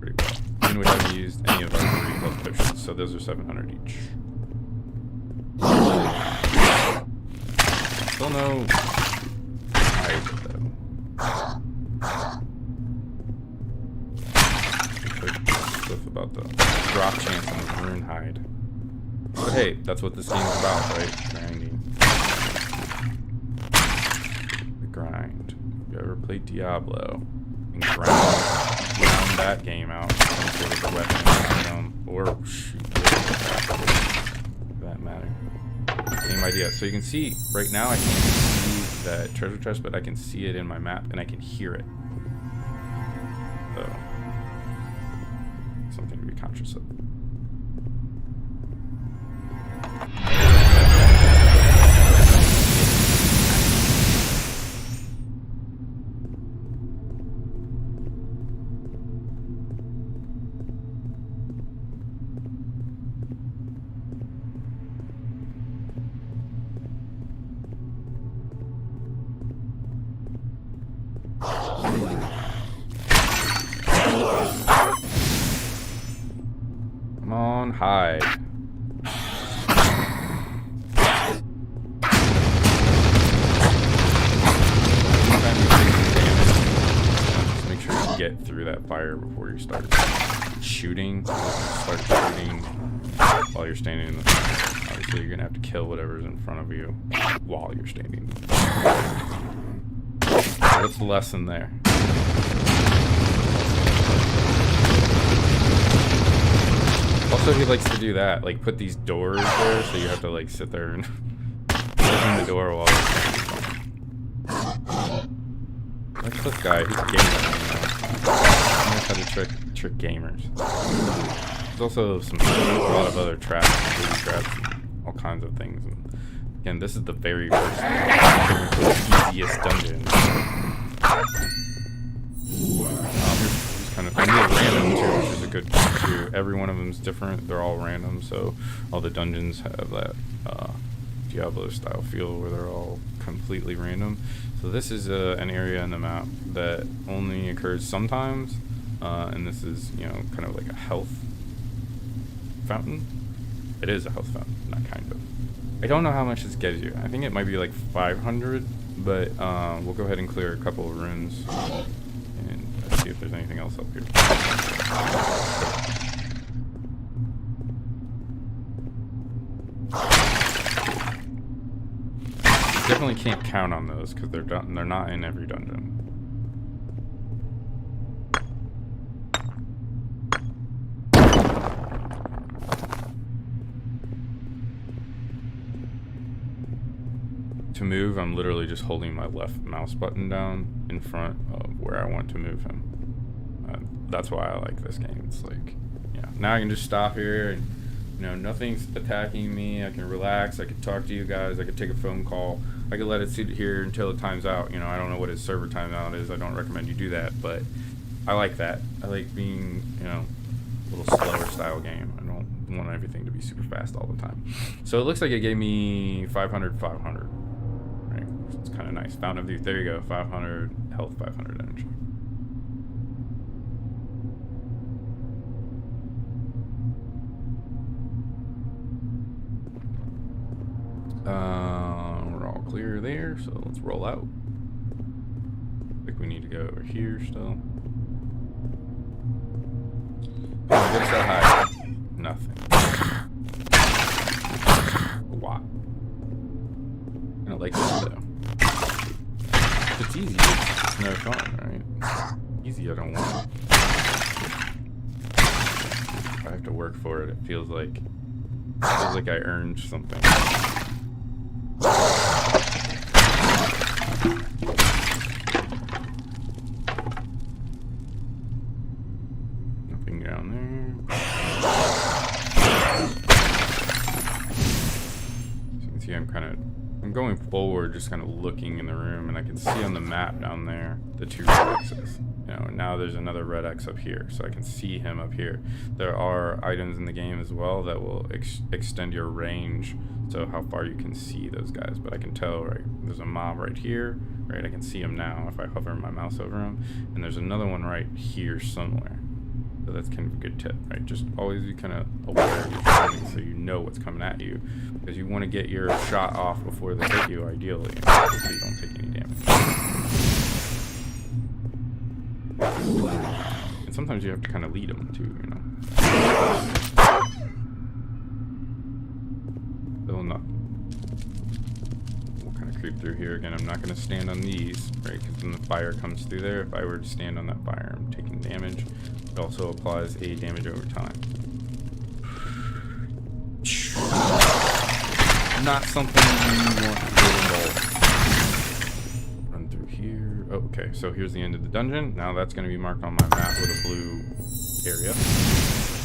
Pretty well. And we haven't used any of our 3 health potions, so those are 700 each. Still no hide though. About the drop chance on the rune hide. But hey, that's what this game's about, right? Grinding. The grind. If you ever played Diablo and ground that game out, some sort of a weapon, or shoot, for that matter. Same idea. So you can see right now I can't see that treasure chest, but I can see it in my map and I can hear it. So something to be conscious of. Come on, hide. Just make sure you get through that fire before you start shooting. Start shooting while you're standing in the fire. Obviously, you're gonna have to kill whatever's in front of you while you're standing. What's the lesson there? Also, he likes to do that, like put these doors there, so you have to like sit there and open the door while you're standing. That's this guy, he's a gamer, you know. He knows how to trick gamers. There's also a lot of other traps, booby traps, and all kinds of things. And again, this is the very first, easiest dungeon. Kind of thing. They're random too, which is a good thing too. Every one of them is different. They're all random, so all the dungeons have that Diablo style feel where they're all completely random. So this is an area in the map that only occurs sometimes, and this is, you know, kind of like a health fountain. It is a health fountain, not kind of. I don't know how much this gives you. I think it might be like 500, but we'll go ahead and clear a couple of runes. See if there's anything else up here. You definitely can't count on those because they're not in every dungeon. To move, I'm literally just holding my left mouse button down in front of where I want to move him. That's why I like this game. It's like, yeah. Now I can just stop here and You know, nothing's attacking me. I can relax. I can talk to you guys. I can take a phone call. I can let it sit here until it times out. You know, I don't know what his server timeout is. I don't recommend you do that, but I like that. I like being, you know, a little slower style game. I don't want everything to be super fast all the time. So it looks like it gave me 500, 500. Right? It's kind of nice. Fountain of Youth. There you go. 500 health, 500 energy. We're all clear there, so let's roll out. I think we need to go over here still. What's that high? Nothing. What? I don't like this though. If it's easy, it's no fun, right? Easy, I don't want it. If I have to work for it, it feels like I earned something. Nothing down there. So you can see I'm going forward, just kind of looking in the room, and I can see on the map down there the 2 red X's. You know, and now there's another red X up here, so I can see him up here. There are items in the game as well that will extend your range, so how far you can see those guys. But I can tell, right, there's a mob right here, right? I can see him now if I hover my mouse over him, and there's another one right here somewhere. So that's kind of a good tip, right? Just always be kind of aware of your surroundings so you know what's coming at you, because you want to get your shot off before they hit you, ideally, so you don't take any damage. And sometimes you have to kind of lead them too, you know. Still nothing. We'll kind of creep through here again. I'm not going to stand on these, right? Because then the fire comes through there. If I were to stand on that fire, I'm taking damage. It also applies a damage over time. Not something you want to get involved. Run through here. Oh, okay, so here's the end of the dungeon. Now that's going to be marked on my map with a blue area.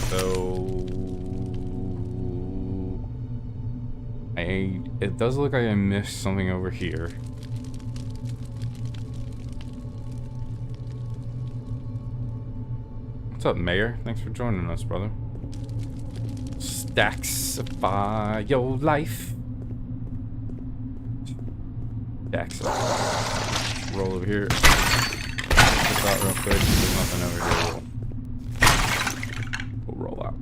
So it does look like I missed something over here. What's up, Mayor? Thanks for joining us, brother. Staxify your life. Staxify. Roll over here. Check this out real quick. There's nothing over here. We'll roll out.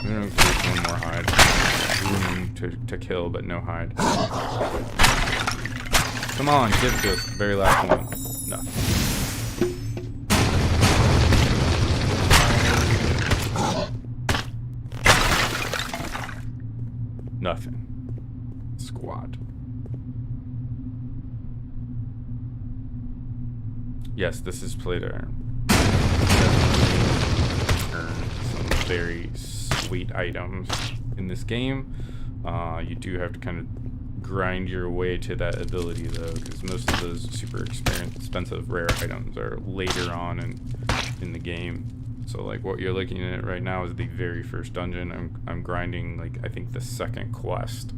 I'm gonna create one more hide. Room to kill, but no hide. Come on, give it to us. Very last one. Nothing. Nothing. Squad. Yes, this is play to earn. Earn some very sweet items in this game. You do have to kind of grind your way to that ability though, because most of those super expensive rare items are later on in the game. So like what you're looking at right now is the very first dungeon. I'm grinding like I think the second quest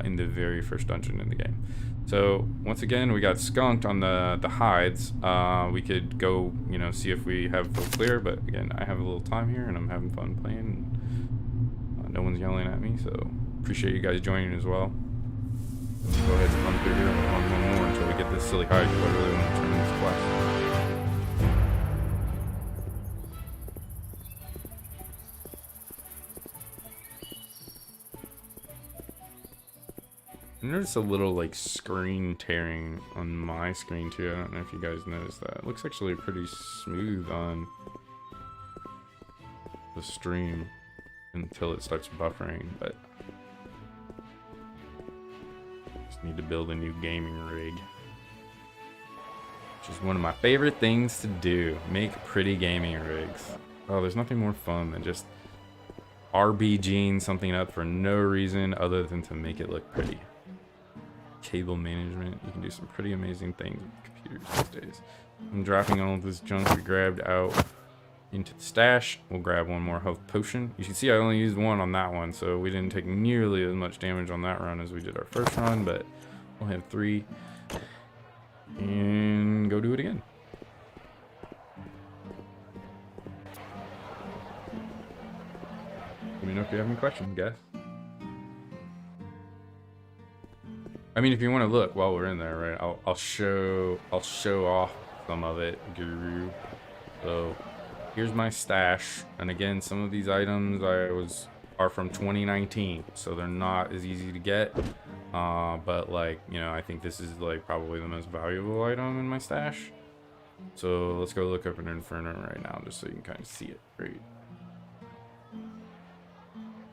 in the very first dungeon in the game. So once again we got skunked on the hides. We could go, you know, see if we have full clear, but again I have a little time here and I'm having fun playing. No one's yelling at me, so appreciate you guys joining as well. Let's go ahead and run through here and run one more until we get this silly hide, because I really want to turn this quest. I noticed a little like screen tearing on my screen too. I don't know if you guys noticed that. It looks actually pretty smooth on the stream until it starts buffering, but just need to build a new gaming rig, which is one of my favorite things to do. Make pretty gaming rigs. Oh, there's nothing more fun than just RBGing something up for no reason other than to make it look pretty. Cable management, you can do some pretty amazing things with the computer. cheaters these days. I'm dropping all of this junk we grabbed out into the stash. We'll grab one more health potion. You can see I only used one on that one, so we didn't take nearly as much damage on that run as we did our first run, but we'll have 3 and go do it again. Let me know if you have any questions, guys. I mean, if you want to look while we're in there, right? I'll show off some of it, Guru. So here's my stash, and again, some of these items are from 2019, so they're not as easy to get. But like, you know, I think this is like probably the most valuable item in my stash. So let's go look up an Inferno right now, just so you can kind of see it. Right?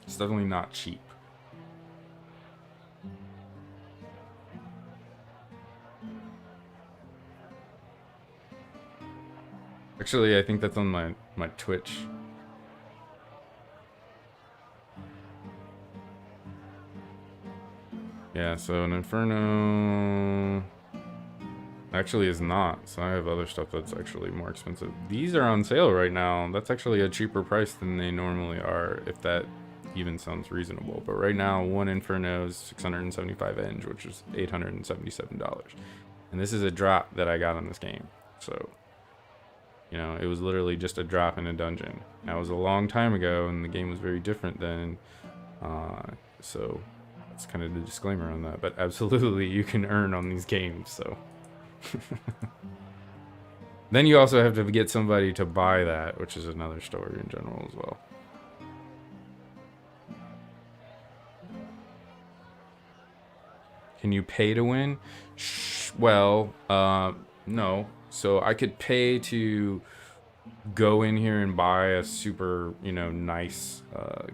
It's definitely not cheap. Actually, I think that's on my Twitch. Yeah, so an Inferno actually is not. So I have other stuff that's actually more expensive. These are on sale right now. That's actually a cheaper price than they normally are, if that even sounds reasonable. But right now, one Inferno is 675 Enj, which is $877. And this is a drop that I got on this game. So, you know, it was literally just a drop in a dungeon. That was a long time ago, and the game was very different then. So that's kind of the disclaimer on that. But absolutely, you can earn on these games. So then you also have to get somebody to buy that, which is another story in general as well. Can you pay to win? Well, no. So I could pay to go in here and buy a super, you know, nice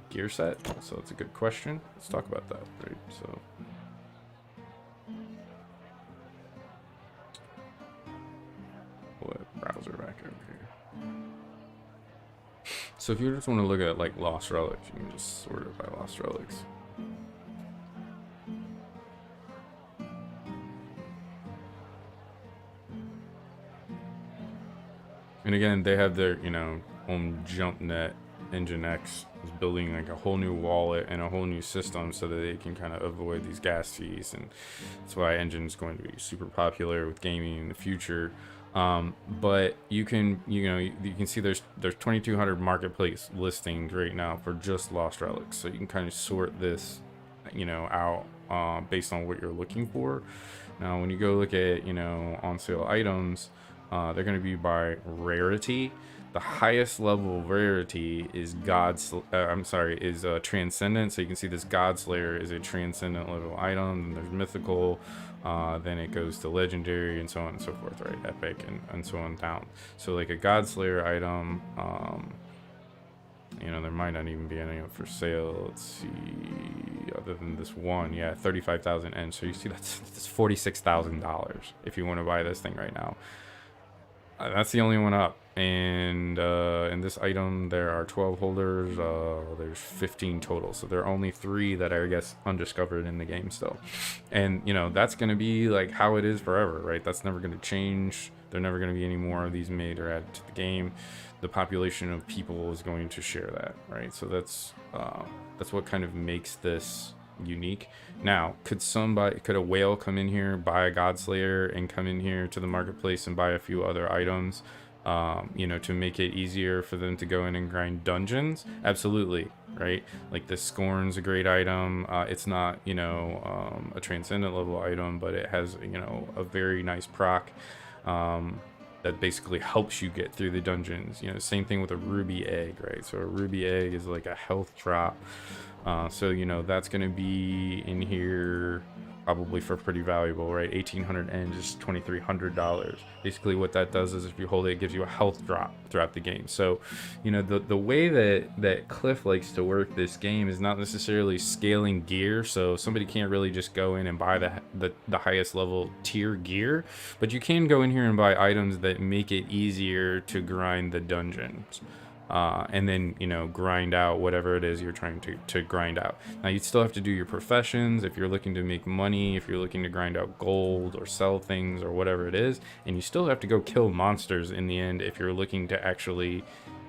gear set. So that's a good question. Let's talk about that, right? So what browser back over here. So if you just want to look at like Lost Relics, you can just sort it by Lost Relics. And again, they have their, you know, own jump net. Enjin X is building like a whole new wallet and a whole new system so that they can kind of avoid these gas fees, and that's why Enjin is going to be super popular with gaming in the future. But you can, you know, you can see there's 2,200 marketplace listings right now for just Lost Relics, so you can kind of sort this, you know, out based on what you're looking for. Now, when you go look at, you know, on sale items, they're going to be by rarity. The highest level of rarity is Transcendent. So you can see this Godslayer is a Transcendent level item. And there's Mythical, then it goes to Legendary, and so on and so forth, right? Epic, and so on down. So like a Godslayer item, you know, there might not even be any up for sale. Let's see, other than this one, yeah, 35,000 N. So you see that's $46,000 if you want to buy this thing right now. That's the only one up. And in this item there are 12 holders. There's 15 total, so there are only 3 that are, I guess, undiscovered in the game still. And you know, that's going to be like how it is forever, right? That's never going to change. There are never going to be any more of these made or added to the game. The population of people is going to share that, right? So that's what kind of makes this unique. Now, could a whale come in here, buy a Godslayer, and come in here to the marketplace and buy a few other items, you know, to make it easier for them to go in and grind dungeons? Absolutely, right? Like this Scorn's a great item. It's not, you know, a Transcendent level item, but it has, you know, a very nice proc that basically helps you get through the dungeons. You know, same thing with a Ruby Egg, right? So a Ruby Egg is like a health drop. So, you know, that's going to be in here probably for pretty valuable, right? 1,800 N is $2,300. Basically what that does is if you hold it, it gives you a health drop throughout the game. So, you know, the way that Cliff likes to work this game is not necessarily scaling gear. So somebody can't really just go in and buy the highest level tier gear, but you can go in here and buy items that make it easier to grind the dungeons. and then, you know, grind out whatever it is you're trying to grind out. Now, you still have to do your professions if you're looking to make money, if you're looking to grind out gold or sell things or whatever it is, and you still have to go kill monsters in the end if you're looking to actually,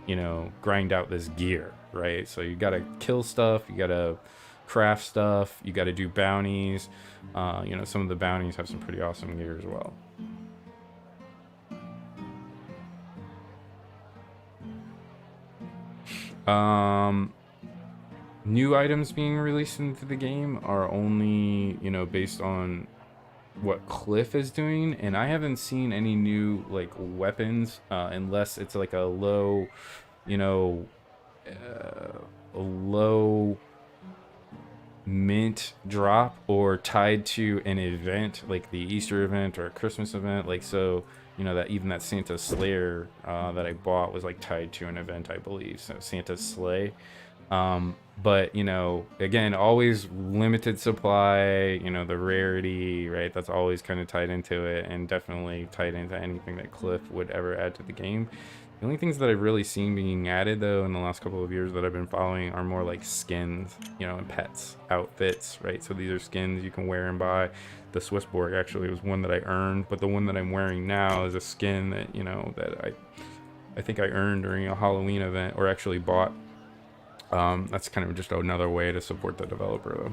you know, grind out this gear, right? So you gotta kill stuff, you gotta craft stuff, you gotta do bounties. You know, some of the bounties have some pretty awesome gear as well. New items being released into the game are only, you know, based on what Cliff is doing, and I haven't seen any new like weapons unless it's like a low, you know, a low mint drop or tied to an event like the Easter event or a Christmas event. Like, so, you know, that even that Santa Slayer that I bought was like tied to an event, I believe. So Santa's Sleigh. But, you know, again, always limited supply, you know, the rarity, right? That's always kind of tied into it, and definitely tied into anything that Cliff would ever add to the game. The only things that I've really seen being added, though, in the last couple of years that I've been following are more like skins, you know, and pets, outfits, right? So these are skins you can wear and buy. The Swissborg actually was one that I earned, but the one that I'm wearing now is a skin that, you know, that I think I earned during a Halloween event, or actually bought. That's kind of just another way to support the developer, though.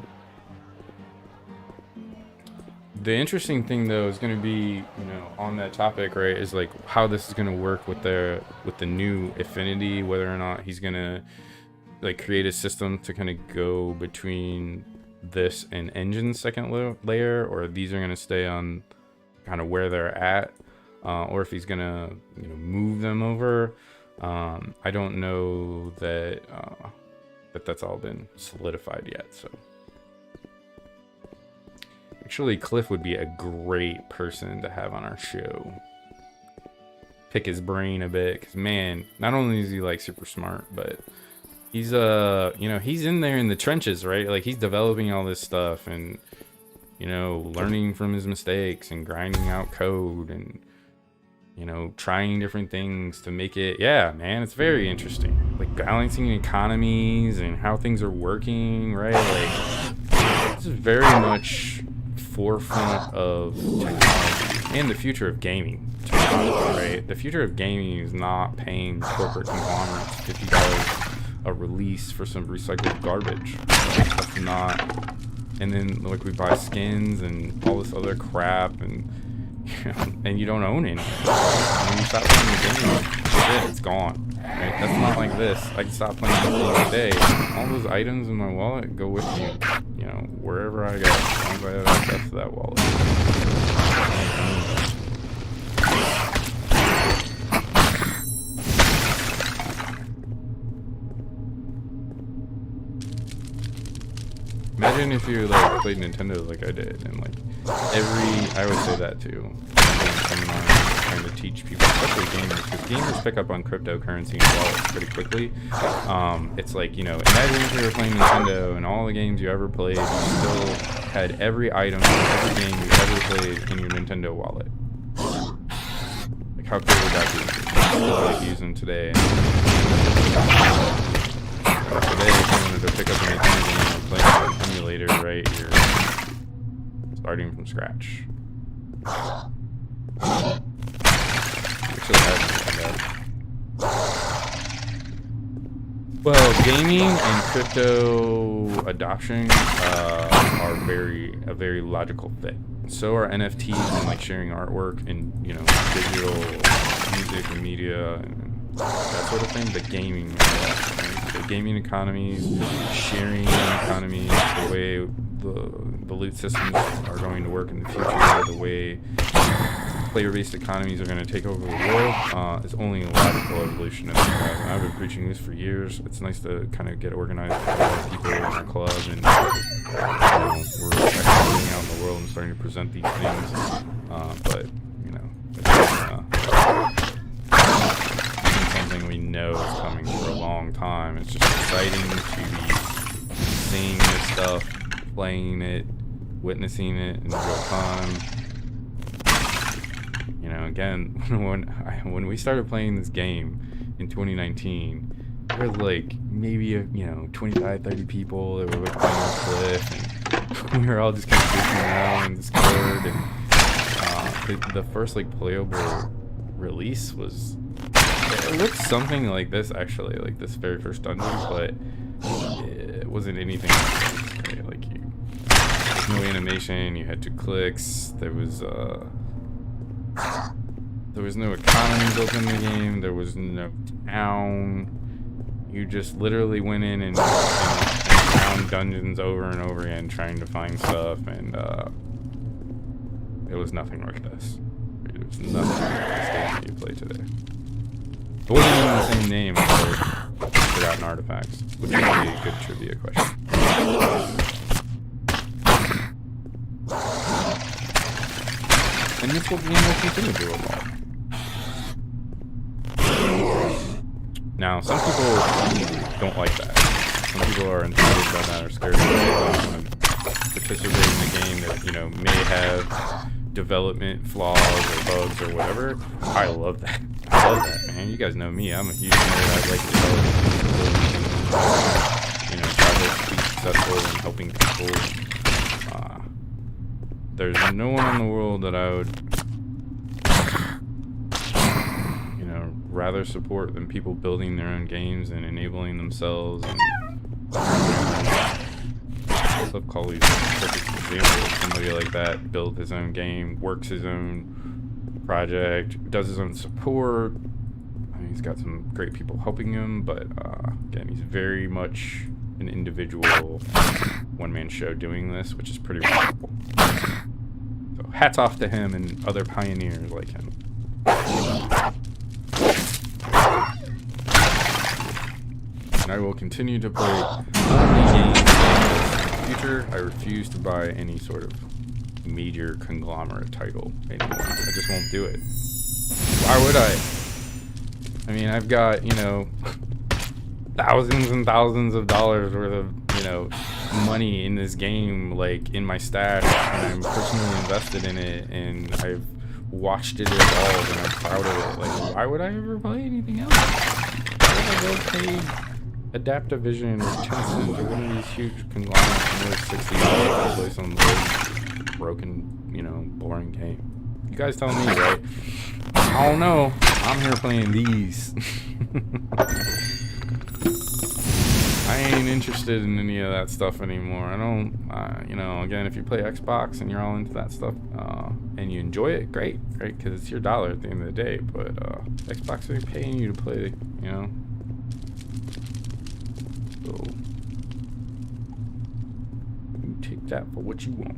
The interesting thing, though, is going to be, you know, on that topic, right, is like how this is going to work with the new Affinity, whether or not he's going to like create a system to kind of go between this and Enjin's second layer, or these are going to stay on kind of where they're at, or if he's going to, you know, move them over. I don't know that that's all been solidified yet, so. Actually, Cliff would be a great person to have on our show. Pick his brain a bit, because man, not only is he like super smart, but he's you know, he's in there in the trenches, right? Like, he's developing all this stuff and, you know, learning from his mistakes and grinding out code and, you know, trying different things to make it. Yeah, man, it's very interesting. Like, balancing economies and how things are working, right? Like, this is very much forefront of technology and the future of gaming, to be honest, right? The future of gaming is not paying corporate conglomerates $50 a release for some recycled garbage. That's not. And then, like, we buy skins and all this other crap, and you know, and you don't own any. When you stop playing the game, that's it, it's gone. Right? That's not like this. I can stop playing the game today. All those items in my wallet go with me, you know, wherever I go, as long as I have access to that wallet. Imagine if you like played Nintendo like I did, and like I would say that too. Coming on trying to teach people, especially gamers, because gamers pick up on cryptocurrency and wallets pretty quickly. It's like, you know, imagine if you were playing Nintendo and all the games you ever played, you still had every item, every game you ever played in your Nintendo wallet. Like, how cool would that be? You still like use them today. Or today, if you wanted to pick up a Nintendo game and play on an emulator, right, you're starting from scratch. Well, gaming and crypto adoption are a very logical fit. So are NFTs and like sharing artwork and, you know, digital music and media and that sort of thing. The gaming, right? The gaming economies, sharing economies, the way the loot systems are going to work in the future, the way player-based economies are going to take over the world, is only a logical evolution of that. And I've been preaching this for years. It's nice to kind of get organized with other people in our club, and, you know, we're actually getting out in the world and starting to present these things. But, you know, it's something we know is coming for a long time. It's just exciting to be seeing this stuff, playing it, witnessing it in real time. You know, again, when we started playing this game in 2019, there was like maybe you know 25, 30 people that were like playing on Cliff, and we were all just kind of goofing around in Discord. And the first like playable release was, it looked something like this actually, like this very first dungeon, but it wasn't anything like this, right? Like there's no animation, you had 2 clicks, there was no economy built in the game, there was no town. You just literally went in and found dungeons over and over again trying to find stuff, and it was nothing like this. It was nothing like this game that you play today. It wasn't even the same name for Forgotten Artifacts, which is really a good trivia question. And this game will continue to evolve. Now, some people don't like that. Some people are intimidated by that or scared of participate in the game that, you know, may have development flaws or bugs or whatever. I love that. I love that, man. You guys know me. I'm a huge nerd. I like development, you know, try to be successful in helping people. There's no one in the world that I would, you know, rather support than people building their own games and enabling themselves. And I've called these perfect examples. Somebody like that builds his own game, works his own project, does his own support. I mean, he's got some great people helping him, but again, he's very much an individual one-man show doing this, which is pretty remarkable. So hats off to him and other pioneers like him. And I will continue to play games in the future. I refuse to buy any sort of major conglomerate title anymore. I just won't do it. Why would I? I mean, I've got, you know, thousands and thousands of dollars worth of, you know, money in this game, like in my stash, and I'm personally invested in it, and I've watched it evolve, and I'm proud of it. Like, why would I ever play anything else? Why would I go pay Adaptivision or Tencent or one of these huge conglomerates for $60 to play some really broken, you know, boring game? You guys tell me, right? I don't know. I'm here playing these. I ain't interested in any of that stuff anymore. I don't, you know, again, if you play Xbox and you're all into that stuff, and you enjoy it, great, because it's your dollar at the end of the day, but, Xbox ain't paying you to play, you know, so, you take that for what you want.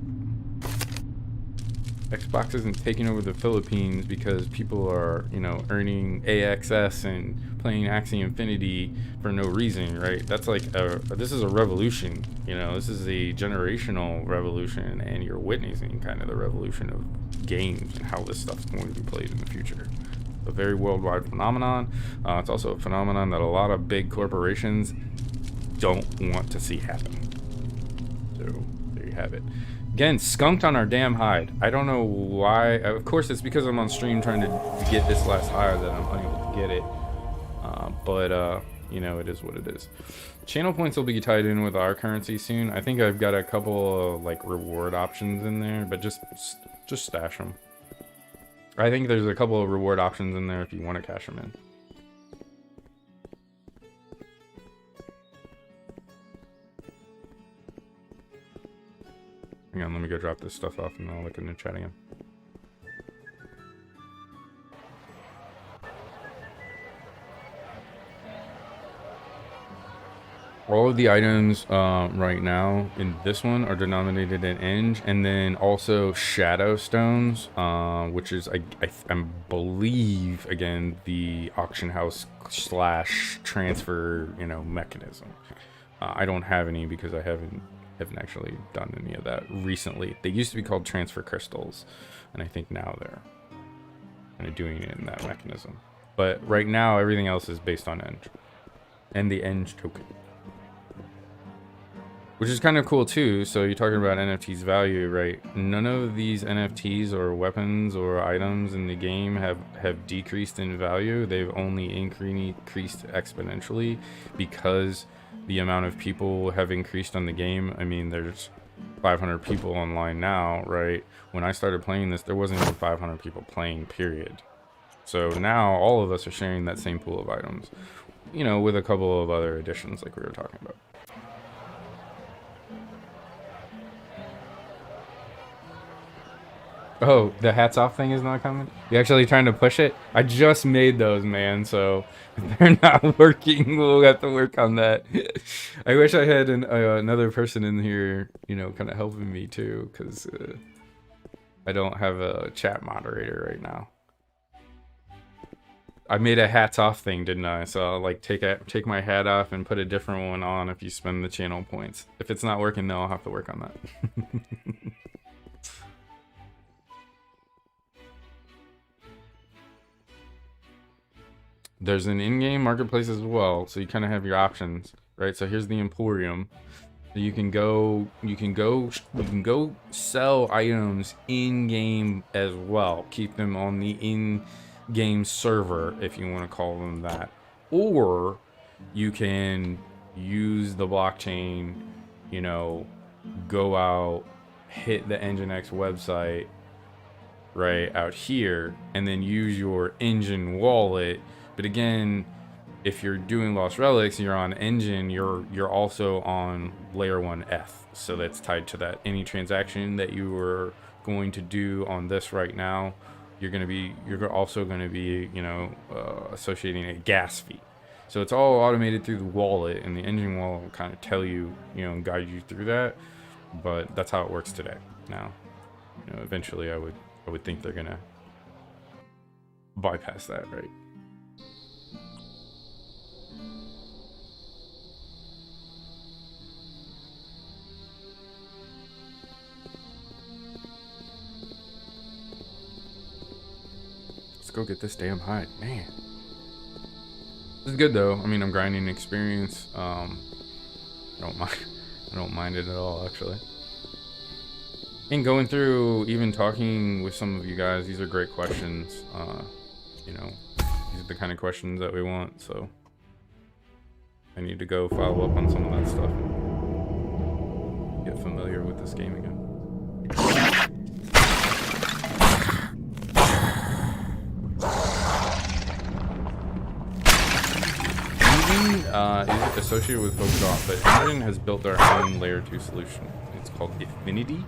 Xbox isn't taking over the Philippines because people are, you know, earning AXS and playing Axie Infinity for no reason, right? That's like this is a revolution, you know, this is a generational revolution, and you're witnessing kind of the revolution of games and how this stuff's going to be played in the future. A very worldwide phenomenon. It's also a phenomenon that a lot of big corporations don't want to see happen. So there you have it. Again, skunked on our damn hide. I don't know why. Of course, it's because I'm on stream trying to get this last hide that I'm unable to get it. But you know, it is what it is. Channel points will be tied in with our currency soon. I think I've got a couple of like reward options in there, but just stash them. I think there's a couple of reward options in there if you want to cash them in. Hang on, let me go drop this stuff off and I'll look in the chat again. All of the items right now in this one are denominated in Enj, and then also Shadow Stones, which is I believe again the auction house / transfer, you know, mechanism. I don't have any because I haven't actually done any of that recently. They used to be called transfer crystals, and I think now they're kind of doing it in that mechanism. But right now everything else is based on Enj and the Enj token. Which is kind of cool too. So you're talking about NFTs value, right? None of these NFTs or weapons or items in the game have decreased in value. They've only increased exponentially because the amount of people have increased on the game. I mean, there's 500 people online now, right? When I started playing this, there wasn't even 500 people playing, period. So now all of us are sharing that same pool of items, you know, with a couple of other additions like we were talking about. Oh, the hats off thing is not coming? You actually trying to push it? I just made those, man, so if they're not working, we'll have to work on that. I wish I had another person in here, you know, kind of helping me too, because I don't have a chat moderator right now. I made a hats off thing, didn't I? So I'll like take my hat off and put a different one on if you spend the channel points. If it's not working, though, I'll have to work on that. There's an in-game marketplace as well, so you kind of have your options, right? So here's the Emporium. You can go sell items in-game as well. Keep them on the in-game server, if you want to call them that. Or you can use the blockchain, you know, go out, hit the Enjin website right out here, and then use your Enjin wallet. But again, if you're doing Lost Relics, you're on Enjin, you're also on layer 1F. So that's tied to that. Any transaction that you were going to do on this right now, you're also going to be, you know, associating a gas fee. So it's all automated through the wallet, and the Enjin wallet will kind of tell you, you know, and guide you through that. But that's how it works today. Now, you know, eventually I would think they're gonna bypass that, right? Let's go get this damn hide, man. This is good though. I mean, I'm grinding experience. I don't mind it at all, actually. And going through, even talking with some of you guys, these are great questions. You know, these are the kind of questions that we want, so I need to go follow up on some of that stuff. Get familiar with this game again. Enjin is associated with Pokemon, but Enjin has built their own layer 2 solution. It's called Affinity.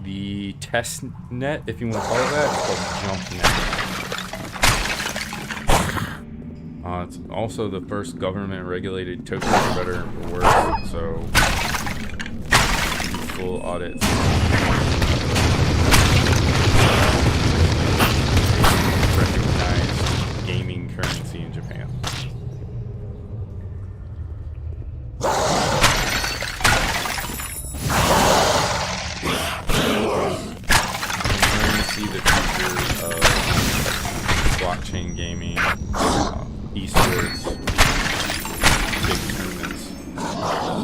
The test net, if you want to call it that, it's called Jump Net. It's also the first government-regulated token, for better or for worse. So, full audits. Recognized gaming currency in Japan. See the future of blockchain gaming, esports, big tournaments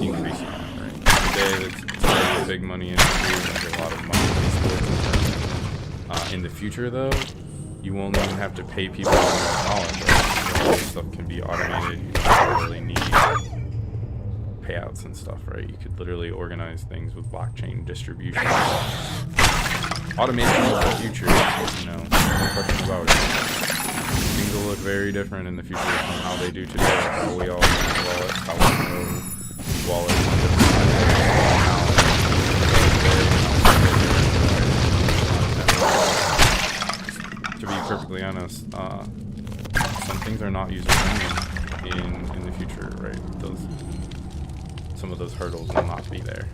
increasing. Right? Today, it's already a big money industry. There's a lot of money in esports and tournaments. In the future, though, you won't even have to pay people for knowledge. Right? All this stuff can be automated. You don't really need payouts and stuff, right? You could literally organize things with blockchain distribution. Automation of the future, you know, no question about it. Things will look very different in the future from how they do today. How we all use wallets, how we know wallets. To be perfectly honest, some things are not user-friendly in the future, right? Some of those hurdles will not be there.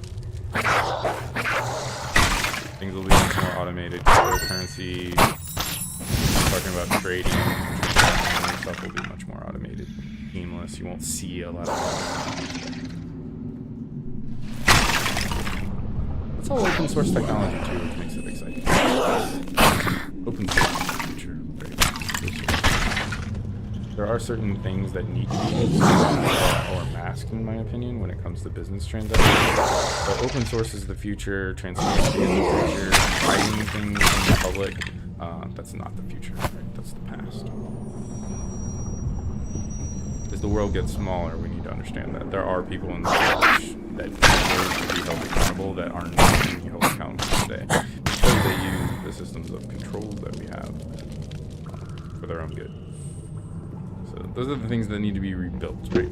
Things will be much more automated. Cryptocurrency, talking about trading, and stuff will be much more automated. Seamless. You won't see a lot of that. It's all open source technology too, which makes it exciting. Open source in the future. Right? There are certain things that need to be or masked, in my opinion, when it comes to business transactions. But open source is the future, transparency is the future, hiding things from the public, that's not the future, right? That's the past. As the world gets smaller, we need to understand that there are people in the world that deserve to be held accountable that are not being held accountable today because they use the systems of controls that we have for their own good. So those are the things that need to be rebuilt, right?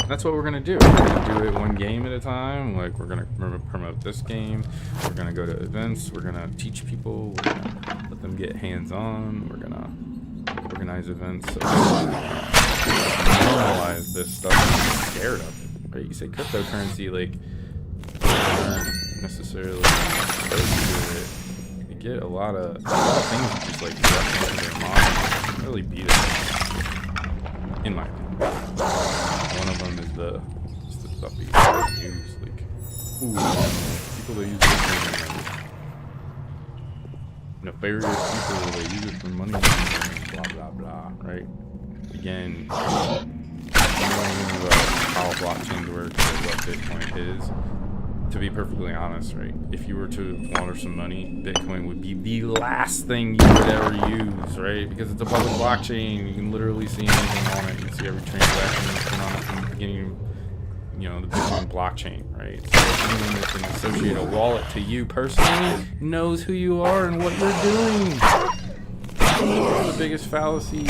That's what we're gonna do. We're gonna do it one game at a time. Like, we're gonna promote this game. We're gonna go to events. We're gonna teach people. We're gonna let them get hands-on. We're gonna organize events. So normalize this stuff. I'm scared of it, right? You say cryptocurrency, like, not necessarily exposed to it. You get a lot of things that just like rush into their mind and really beat it, in my opinion. One of them is the stuff that you use, like, ooh, people that use Bitcoin, nefarious people, they use it for money, blah blah blah, right? Again, knowing about how blockchains work or what Bitcoin is, to be perfectly honest, right, if you were to launder some money, Bitcoin would be the last thing you would ever use, right? Because it's a public blockchain. You can literally see anything on it. You can see every transaction that's been on it from the beginning, you know, the Bitcoin blockchain, right? So anyone that can associate a wallet to you personally knows who you are and what you're doing. One of the biggest fallacies,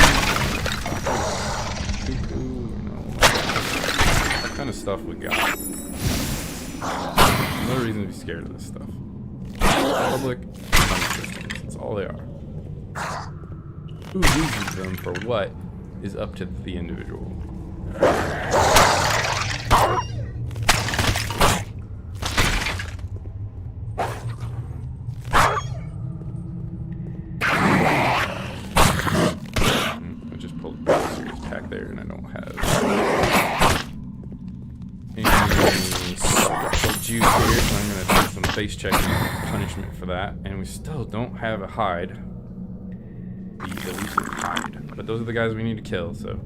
cuckoo, you know, that kind of stuff we got. No reason to be scared of this stuff. Public money systems, that's all they are. Who uses them for what is up to the individual. I just pulled a serious attack there and I don't have any special juice here, so I'm going to do some face checking punishment for that. And we still don't have a hide. The elusive hide. But those are the guys we need to kill, so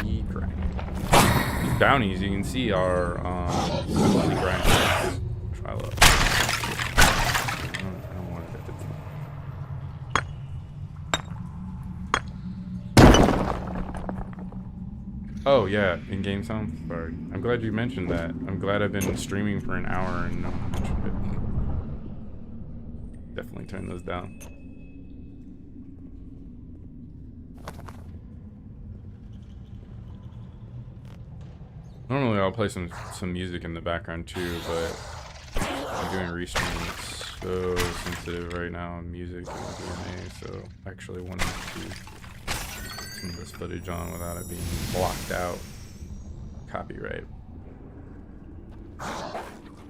keep grinding. These bounties you can see are really grinding. Try low. I don't want it at the top. Oh yeah, in-game sounds. Sorry. I'm glad you mentioned that. I'm glad I've been streaming for an hour and no one mentioned it. Definitely turn those down. Normally I'll play some music in the background too, but I'm doing restream. It's so sensitive right now on music and DNA, so I actually wanted to do some of this footage on without it being blocked out. Copyright.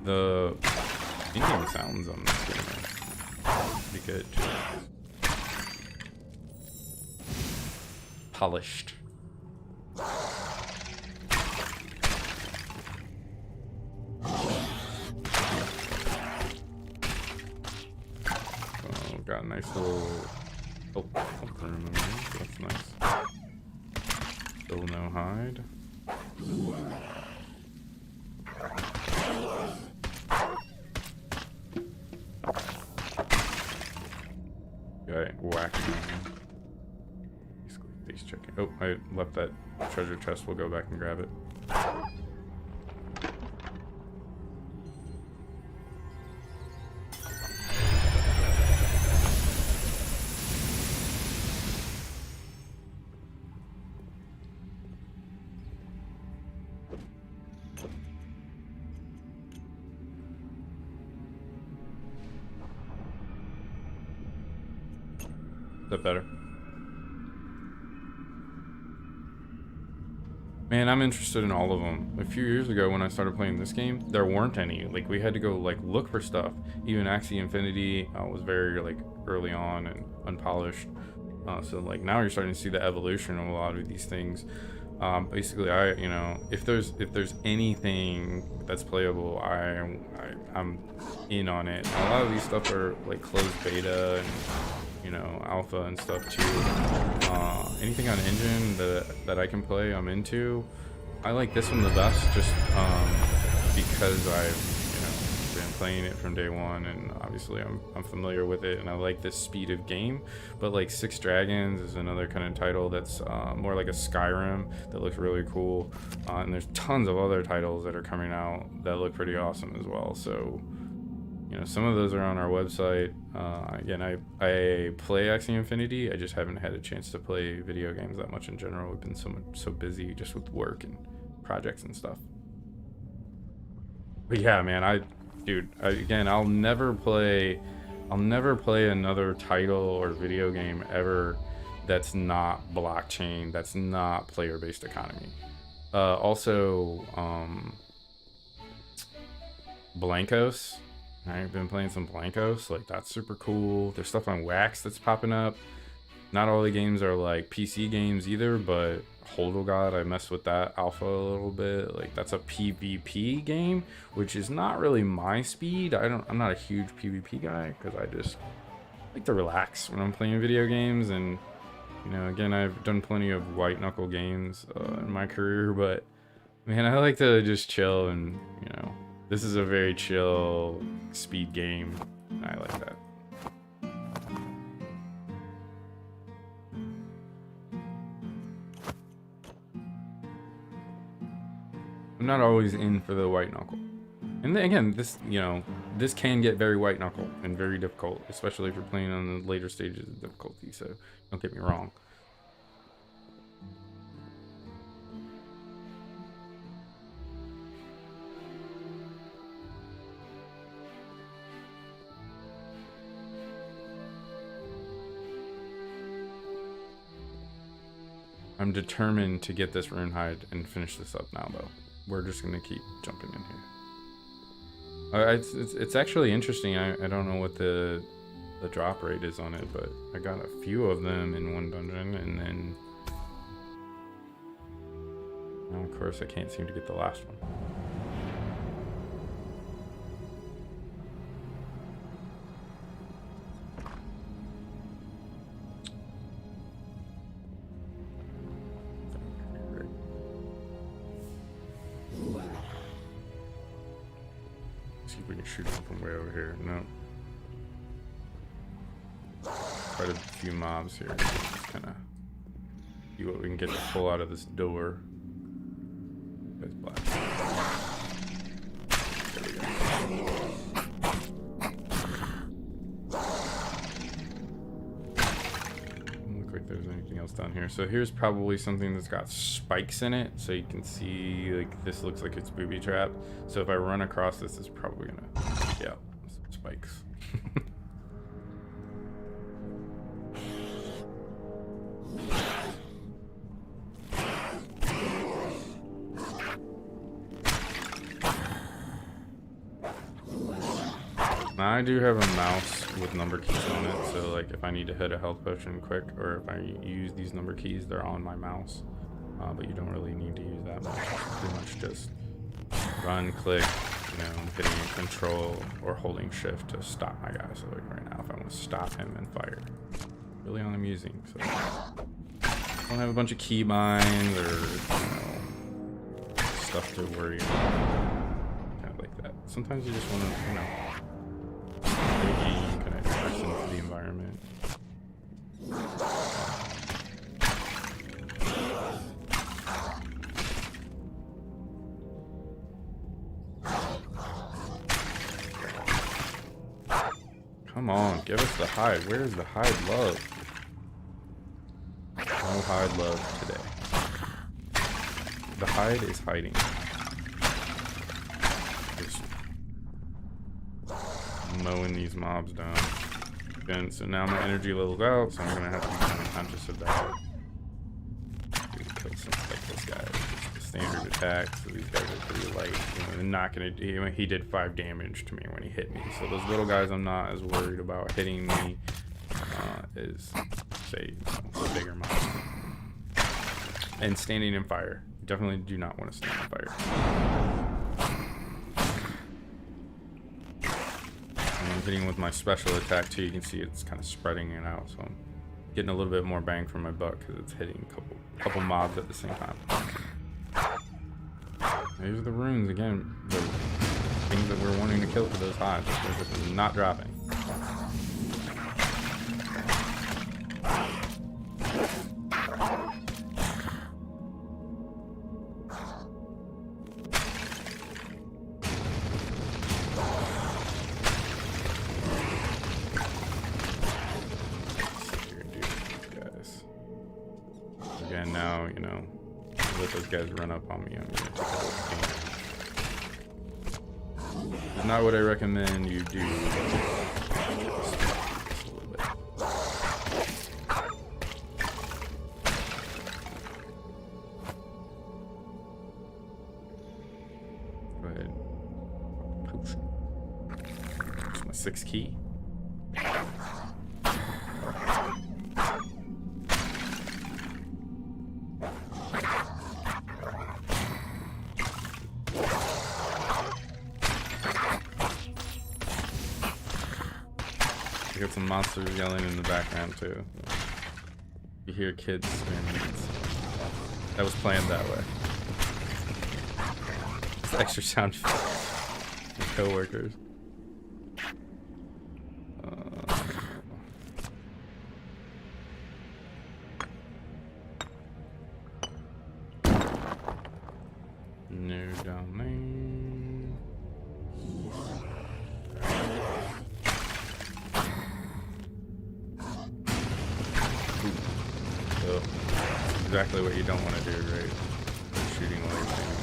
The in-game sounds on this game are pretty good too. Polished. Got a nice little pump room in there, so that's nice. Still no hide. Okay, whacking. Basically face checking. Oh, I left that treasure chest. We'll go back and grab it. Is that better? Man, I'm interested in all of them. A few years ago when I started playing this game, there weren't any. Like, we had to go like look for stuff. Even Axie Infinity was very like early on and unpolished. So like now you're starting to see the evolution of a lot of these things. Basically, you know, if there's anything that's playable, I'm in on it. A lot of these stuff are like closed beta and you know, alpha and stuff too. Anything on Enjin that I can play, I'm into. I like this one the best, just because I've, you know, been playing it from day one, and obviously I'm familiar with it, and I like this speed of game. But like Six Dragons is another kind of title that's more like a Skyrim that looks really cool, and there's tons of other titles that are coming out that look pretty awesome as well. So, you know, some of those are on our website. Again, I play Axie Infinity. I just haven't had a chance to play video games that much in general. We've been so busy just with work and projects and stuff. But yeah, man, again, I'll never play another title or video game ever that's not blockchain, that's not player-based economy. Also, Blankos. I've been playing some Blankos, like that's super cool. There's stuff on Wax that's popping up. Not all the games are like PC games either, but God, I messed with that alpha a little bit. Like that's a PvP game, which is not really my speed. I'm not a huge PvP guy because I just like to relax when I'm playing video games. And you know, again, I've done plenty of white knuckle games in my career, but man, I like to just chill, and you know, this is a very chill speed game. I like that. I'm not always in for the white knuckle. And then again, this, you know, this can get very white knuckle and very difficult, especially if you're playing on the later stages of difficulty, so don't get me wrong. I'm determined to get this rune hide and finish this up now, though. We're just gonna keep jumping in here. It's actually interesting. I don't know what the drop rate is on it, but I got a few of them in one dungeon, and then well, of course I can't seem to get the last one. See if we can shoot them from way over here. No. Quite a few mobs here. Just kind of see what we can get to pull out of this door. That's black. There we go. Doesn't look like there's anything else down here. So here's probably something that's got spikes in it, so you can see like this looks like it's booby trapped. So if I run across this, it's probably gonna, yeah, some spikes. Now I do have a mouse with number keys on it, so like if I need to hit a health potion quick, or if I use these number keys, they're on my mouse. But you don't really need to use that much. Pretty much just run, click, you know, hitting control or holding shift to stop my guy. So like right now, if I want to stop him and fire, really all I'm using. So I don't have a bunch of key binds or, you know, stuff to worry about. Kind of like that. Sometimes you just want to, you know, kind of express into the environment. Come on, give us the hide. Where's the hide love? No hide love today. The hide is hiding. Just mowing these mobs down. And so now my energy level's out, so I'm gonna have to be kind of conscious of that. Kill some this guy. It's the standard attack, so these guys are pretty light. You know, they're not gonna do. He did 5 damage to me when he hit me. So those little guys, I'm not as worried about hitting me as say the bigger mobs. And standing in fire. Definitely do not want to stand in fire. And hitting with my special attack too. You can see it's kind of spreading it out, so I'm getting a little bit more bang for my buck because it's hitting a couple mobs at the same time. These are the runes again, the things that we're wanting to kill for those hives. They're just not dropping. Again, now, you know, let those guys run up on me. I'm gonna take a little damage. It's not what I recommend you do. Just a little bit. Go ahead. Potion. It's my 6th key. I got some monsters yelling in the background too. You hear kids screaming. That was planned that way. It's extra sound for co-workers. No down there. So, exactly what you don't want to do, right? Shooting while you're playing.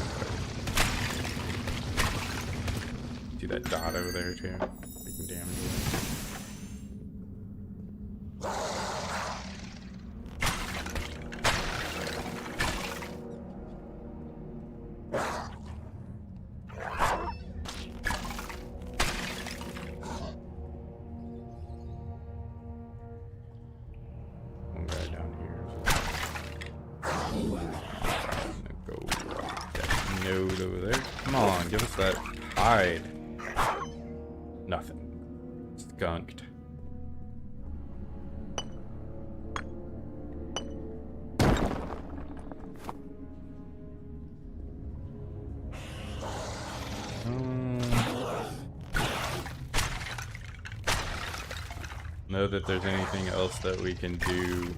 See that dot over there too? Taking damage. Node over there. Come on, give us that hide. Nothing. Skunked. Know that there's anything else that we can do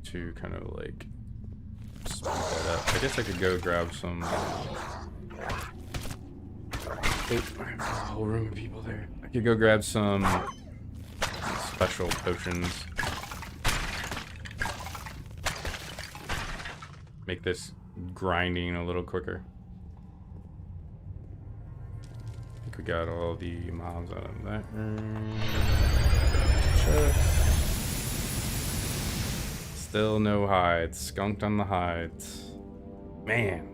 to kind of like speed that up. I guess I could go grab some. Oh, I have a whole room of people there. I could go grab some special potions. Make this grinding a little quicker. I think we got all the mobs out of that room. Still no hides. Skunked on the hides. Man.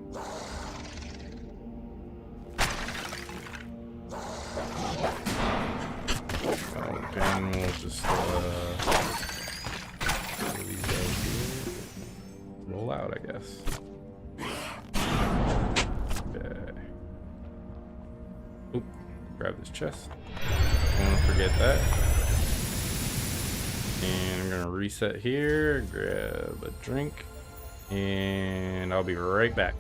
And we'll just these guys here. Roll out, I guess. Okay. Oop. Grab this chest. Don't want to forget that. And I'm gonna reset here, grab a drink, and I'll be right back.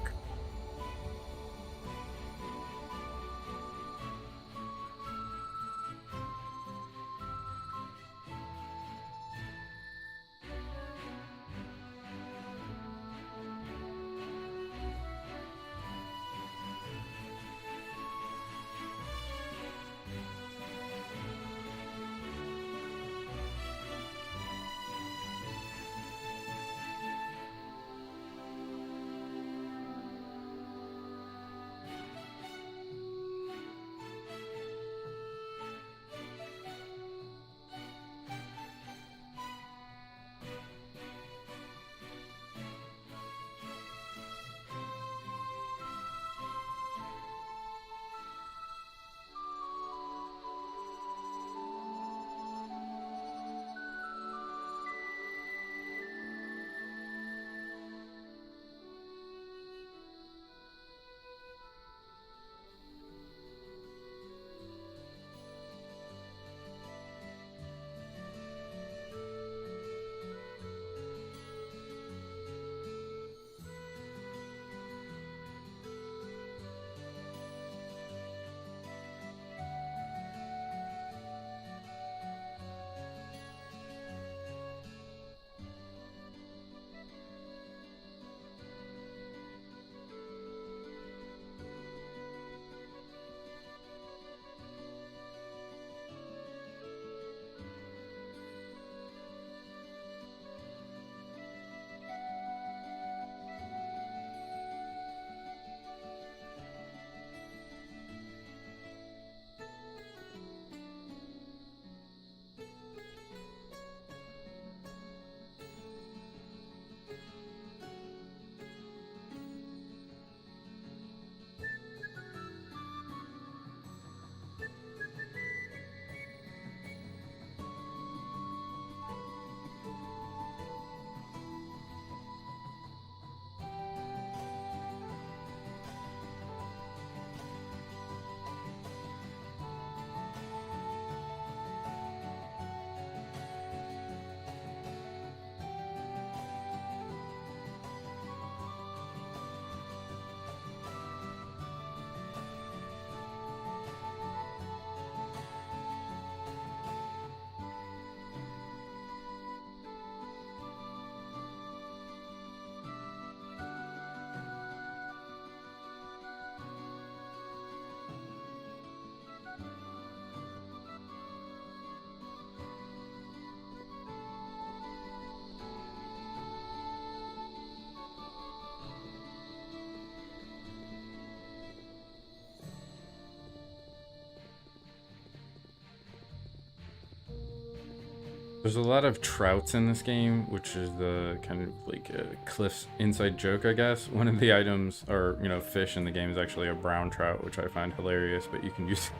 There's a lot of trouts in this game, which is the kind of like Cliff's inside joke, I guess. One of the items, or you know, fish in the game is actually a brown trout, which I find hilarious. But you can use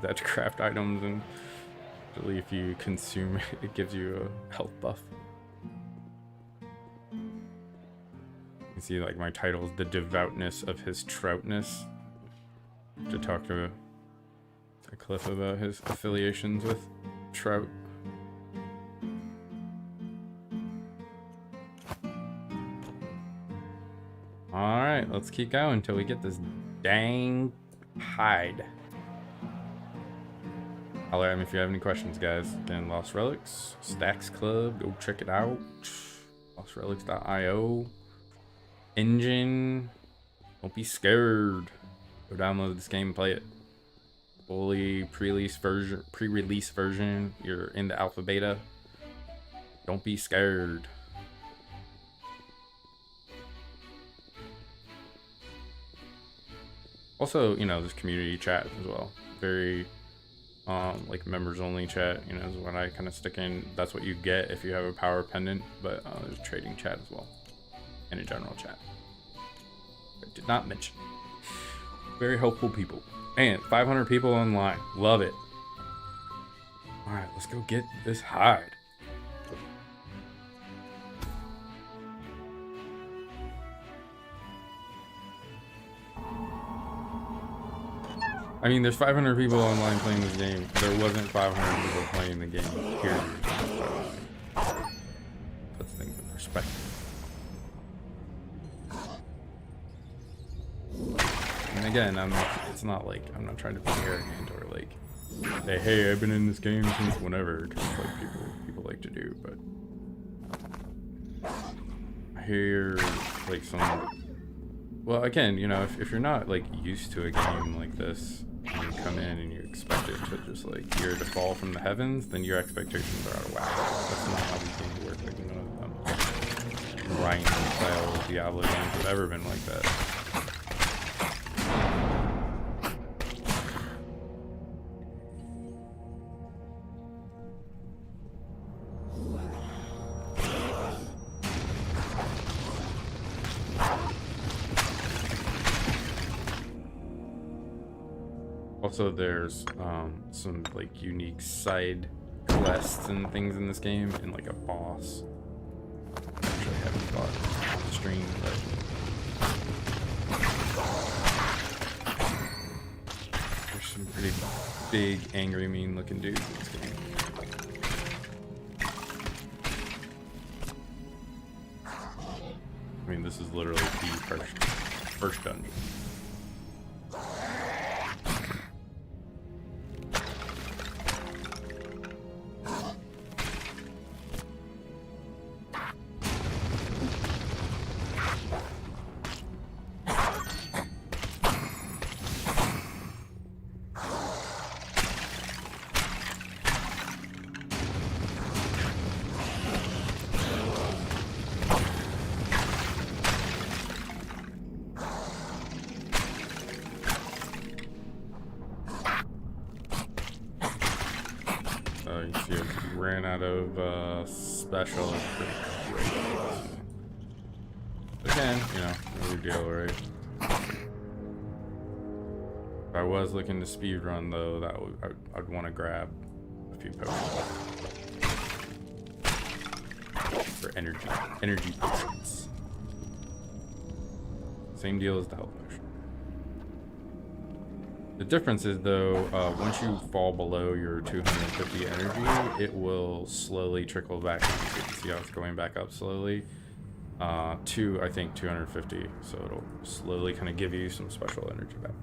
that to craft items, and actually, if you consume it, it gives you a health buff. You see, like my title is "The Devoutness of His Troutness." To talk to Cliff about his affiliations with trout. Alright, let's keep going until we get this dang hide. Holler at me if you have any questions, guys. Again, Lost Relics, STAXX.CLUB, go check it out. LostRelics.io. Enjin. Don't be scared. Go download this game and play it. Fully pre-release version. You're in the alpha beta. Don't be scared. Also, you know, there's community chat as well. Very, like members only chat, you know, is what I kind of stick in. That's what you get if you have a power pendant, but there's a trading chat as well. And a general chat. I did not mention. Very helpful people. And 500 people online. Love it. Alright, let's go get this hide. I mean, there's 500 people online playing this game. There wasn't 500 people playing the game, period. Puts things in perspective. And again, it's not like, I'm not trying to be arrogant or like, say, hey, I've been in this game since whenever, just like people like to do, but I hear like some, well, again, you know, if you're not like used to a game like this, and you come in and you expect it to just like hear to fall from the heavens, then your expectations are out of whack. That's not how these games work. Like none of them grinding style Diablo games have ever been like that. Also, there's some like unique side quests and things in this game, and like a boss. Actually, I haven't got on the stream, but there's some pretty big, angry, mean-looking dudes in this game. I mean, this is literally the first dungeon. You see, I ran out of special. It's pretty crazy. Again, you know, no big deal, right? If I was looking to speedrun, though, that I'd want to grab a few potions for energy potions. Same deal as the health potion. The difference is, though, once you fall below your 250 energy, it will slowly trickle back. You can see how it's going back up slowly to, I think, 250. So it'll slowly kind of give you some special energy back.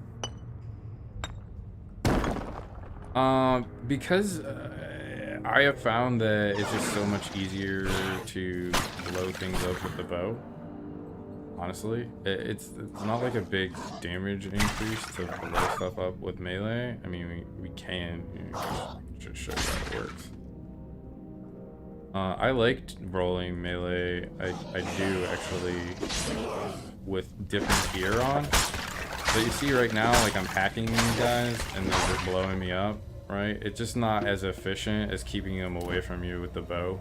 Because I have found that it's just so much easier to blow things up with the bow. Honestly, it's not like a big damage increase to blow stuff up with melee. I mean, we can, you know, just show you how it works. I liked rolling melee. I do actually with different gear on. But you see right now, like I'm hacking these guys and they're just blowing me up. right? It's just not as efficient as keeping them away from you with the bow.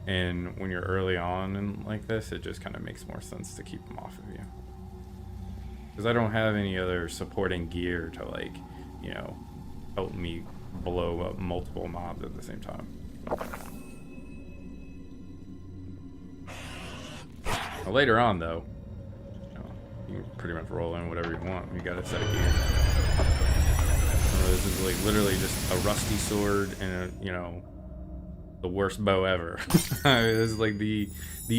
And when you're early on and like this, it just kind of makes more sense to keep them off of you. Because I don't have any other supporting gear to, like, you know, help me blow up multiple mobs at the same time. Now, later on, though, you can pretty much roll in whatever you want. You got a set of gear. This is like literally just a rusty sword and a, you know, the worst bow ever. This is like the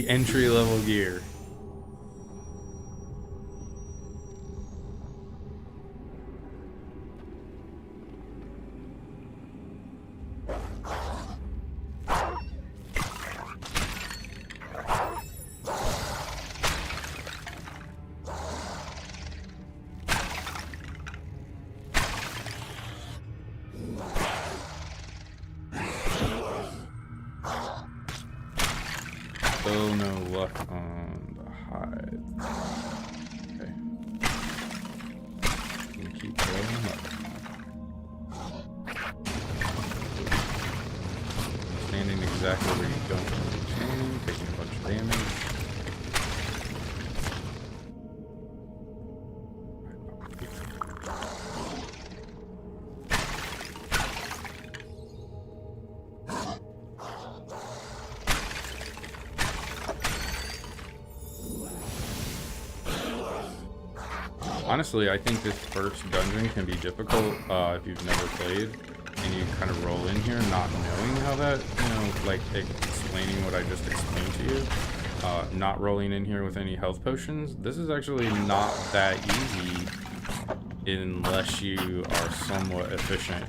entry level gear. Still no luck on the hide. Okay. Gonna keep rolling them up. Standing exactly where you don't want to be standing, taking a bunch of damage. Honestly, I think this first dungeon can be difficult if you've never played and you kind of roll in here not knowing how that, you know, like explaining what I just explained to you, not rolling in here with any health potions. This is actually not that easy unless you are somewhat efficient,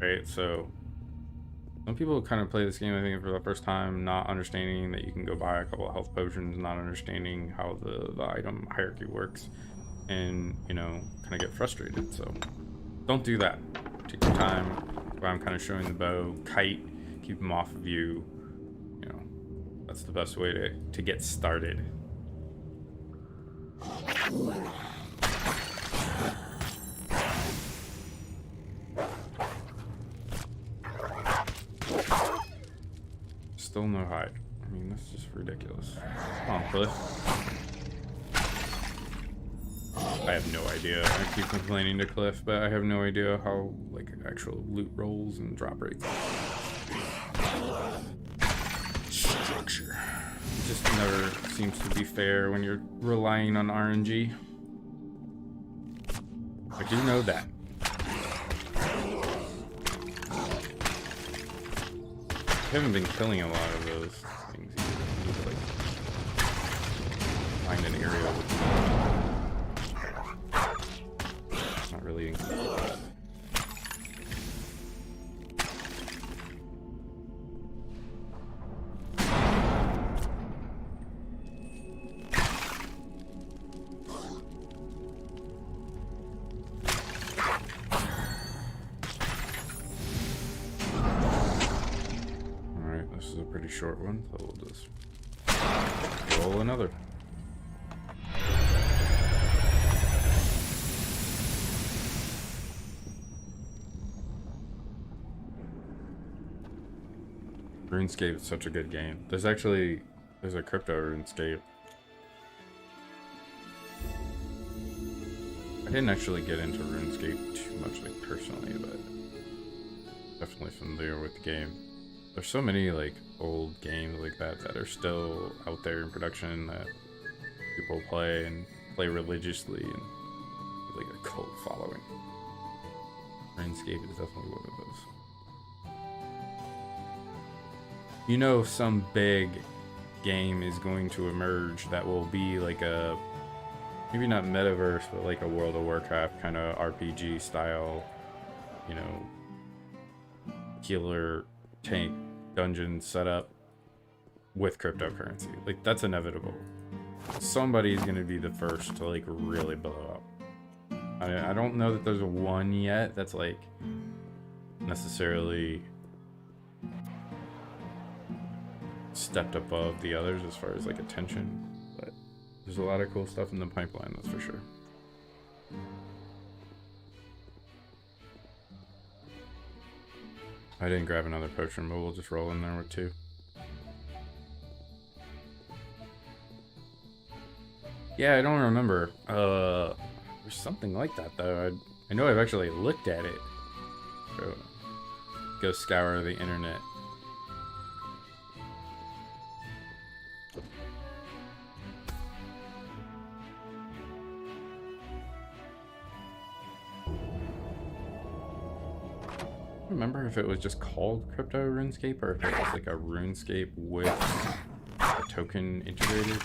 right? So some people kind of play this game, I think, for the first time, not understanding that you can go buy a couple of health potions, not understanding how the item hierarchy works, and, you know, kind of get frustrated. So don't do that. Take your time. While I'm kind of showing the bow, kite, keep them off of you. You know, that's the best way to get started. Still no hide. I mean, that's just ridiculous. Come on, Cliff. I have no idea. I keep complaining to Cliff, but I have no idea how, like, actual loot rolls and drop rates. Structure. It just never seems to be fair when you're relying on RNG. I do know that. I haven't been killing a lot of those things either. I need to, like, find an area with not really included that. Alright, this is a pretty short one, so we'll just roll another. RuneScape is such a good game. There's a crypto RuneScape. I didn't actually get into RuneScape too much, like, personally, but definitely familiar with the game. There's so many, like, old games like that are still out there in production that people play and play religiously and like a cult following. RuneScape is definitely one of those. You know, some big game is going to emerge that will be like a, maybe not metaverse, but like a World of Warcraft kind of RPG style, you know, killer tank dungeon setup with cryptocurrency. Like, that's inevitable. Somebody's gonna be the first to, like, really blow up. I don't know that there's one yet that's, like, necessarily stepped above the others as far as, like, attention, but there's a lot of cool stuff in the pipeline, that's for sure. I didn't grab another potion, but we'll just roll in there with 2. Yeah, I don't remember. There's something like that though. I know I've actually looked at it. So, go scour the internet. I don't remember if it was just called Crypto RuneScape or if it was like a RuneScape with a token integrated.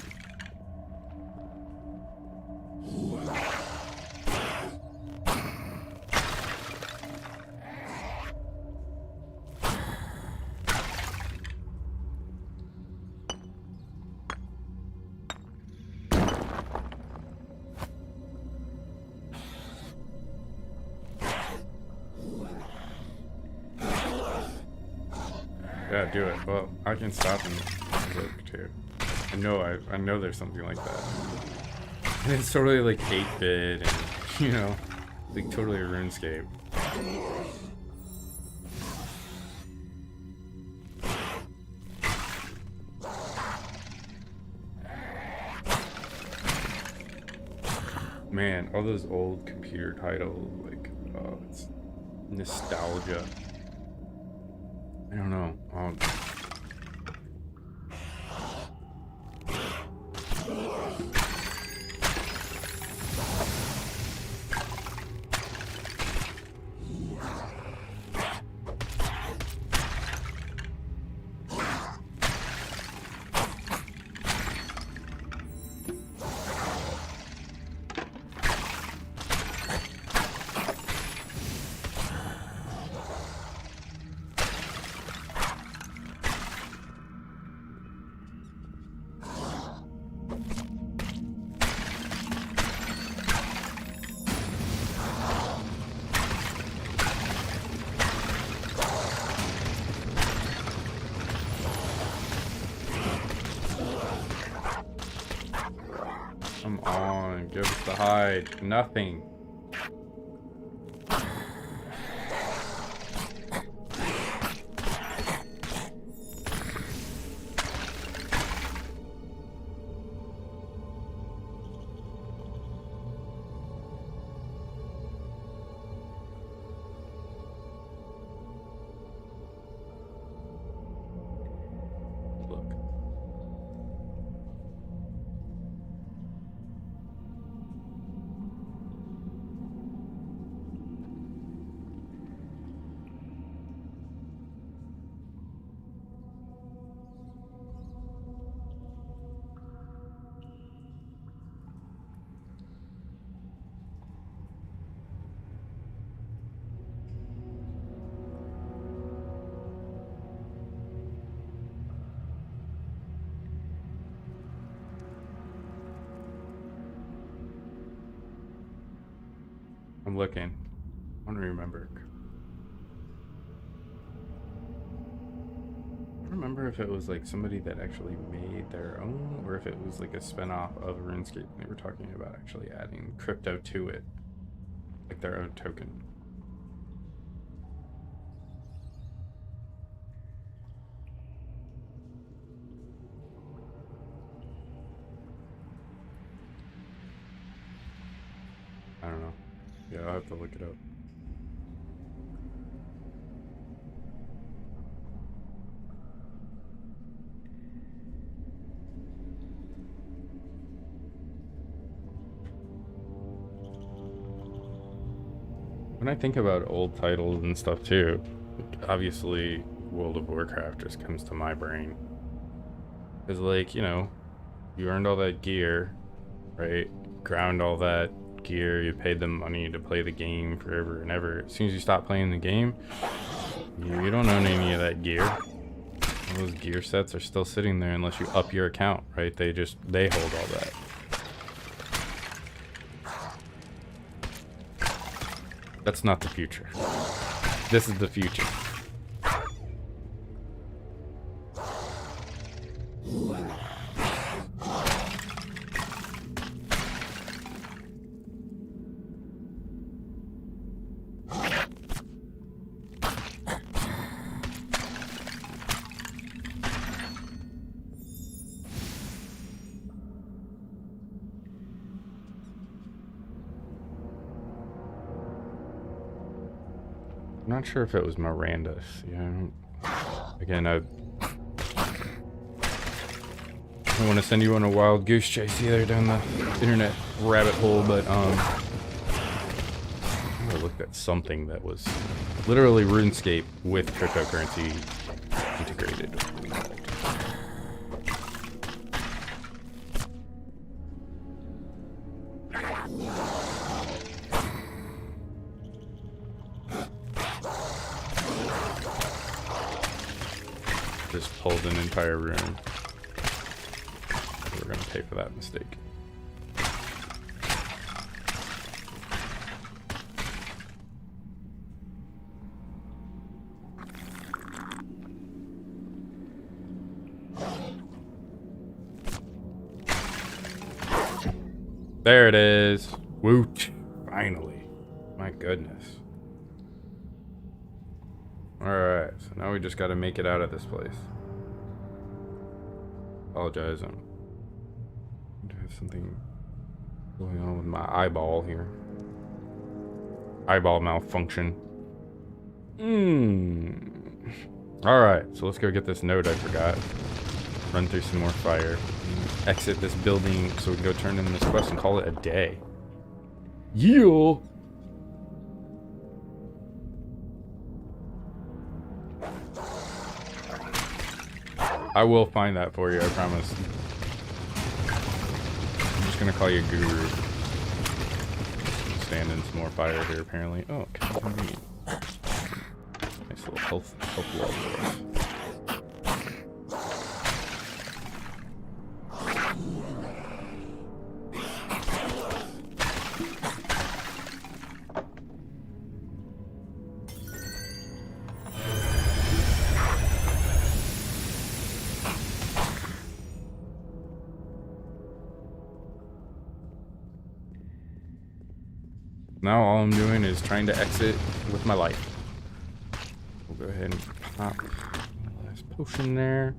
Yeah, do it. Well, I can stop and look too. I know there's something like that. And it's totally like 8-bit and, you know, like totally a RuneScape. Man, all those old computer titles, like, oh, it's nostalgia. I don't know. Come on, give us the hide. Nothing. I'm looking. I don't remember. I don't remember if it was like somebody that actually made their own or if it was like a spin-off of RuneScape and they were talking about actually adding crypto to it. Like their own token. I don't know. Yeah, I'll have to look it up. When I think about old titles and stuff too, obviously World of Warcraft just comes to my brain. Because like, you know, you earned all that gear, right? Ground all that gear, you paid them money to play the game forever and ever. As soon as you stop playing the game, you don't own any of that gear. All those gear sets are still sitting there unless you up your account, right? They hold all that. That's not the future. This is the future. I'm not sure if it was Miranda's. Yeah. Again, I don't want to send you on a wild goose chase either down the internet rabbit hole, but I looked at something that was literally RuneScape with cryptocurrency integrated. Just pulled an entire rune. We're gonna pay for that mistake. There it is. Woot. Finally. My goodness. Alright, so now we just gotta make it out of this place. Apologize, I have something going on with my eyeball here. Eyeball malfunction. Alright, so let's go get this note I forgot. Run through some more fire. Exit this building so we can go turn in this quest and call it a day. Yeah! I will find that for you, I promise. I'm just gonna call you Guru. Stand in some more fire here, apparently. Oh, convenient. Nice little health wall for us. Now all I'm doing is trying to exit with my life. We'll go ahead and pop the last potion there.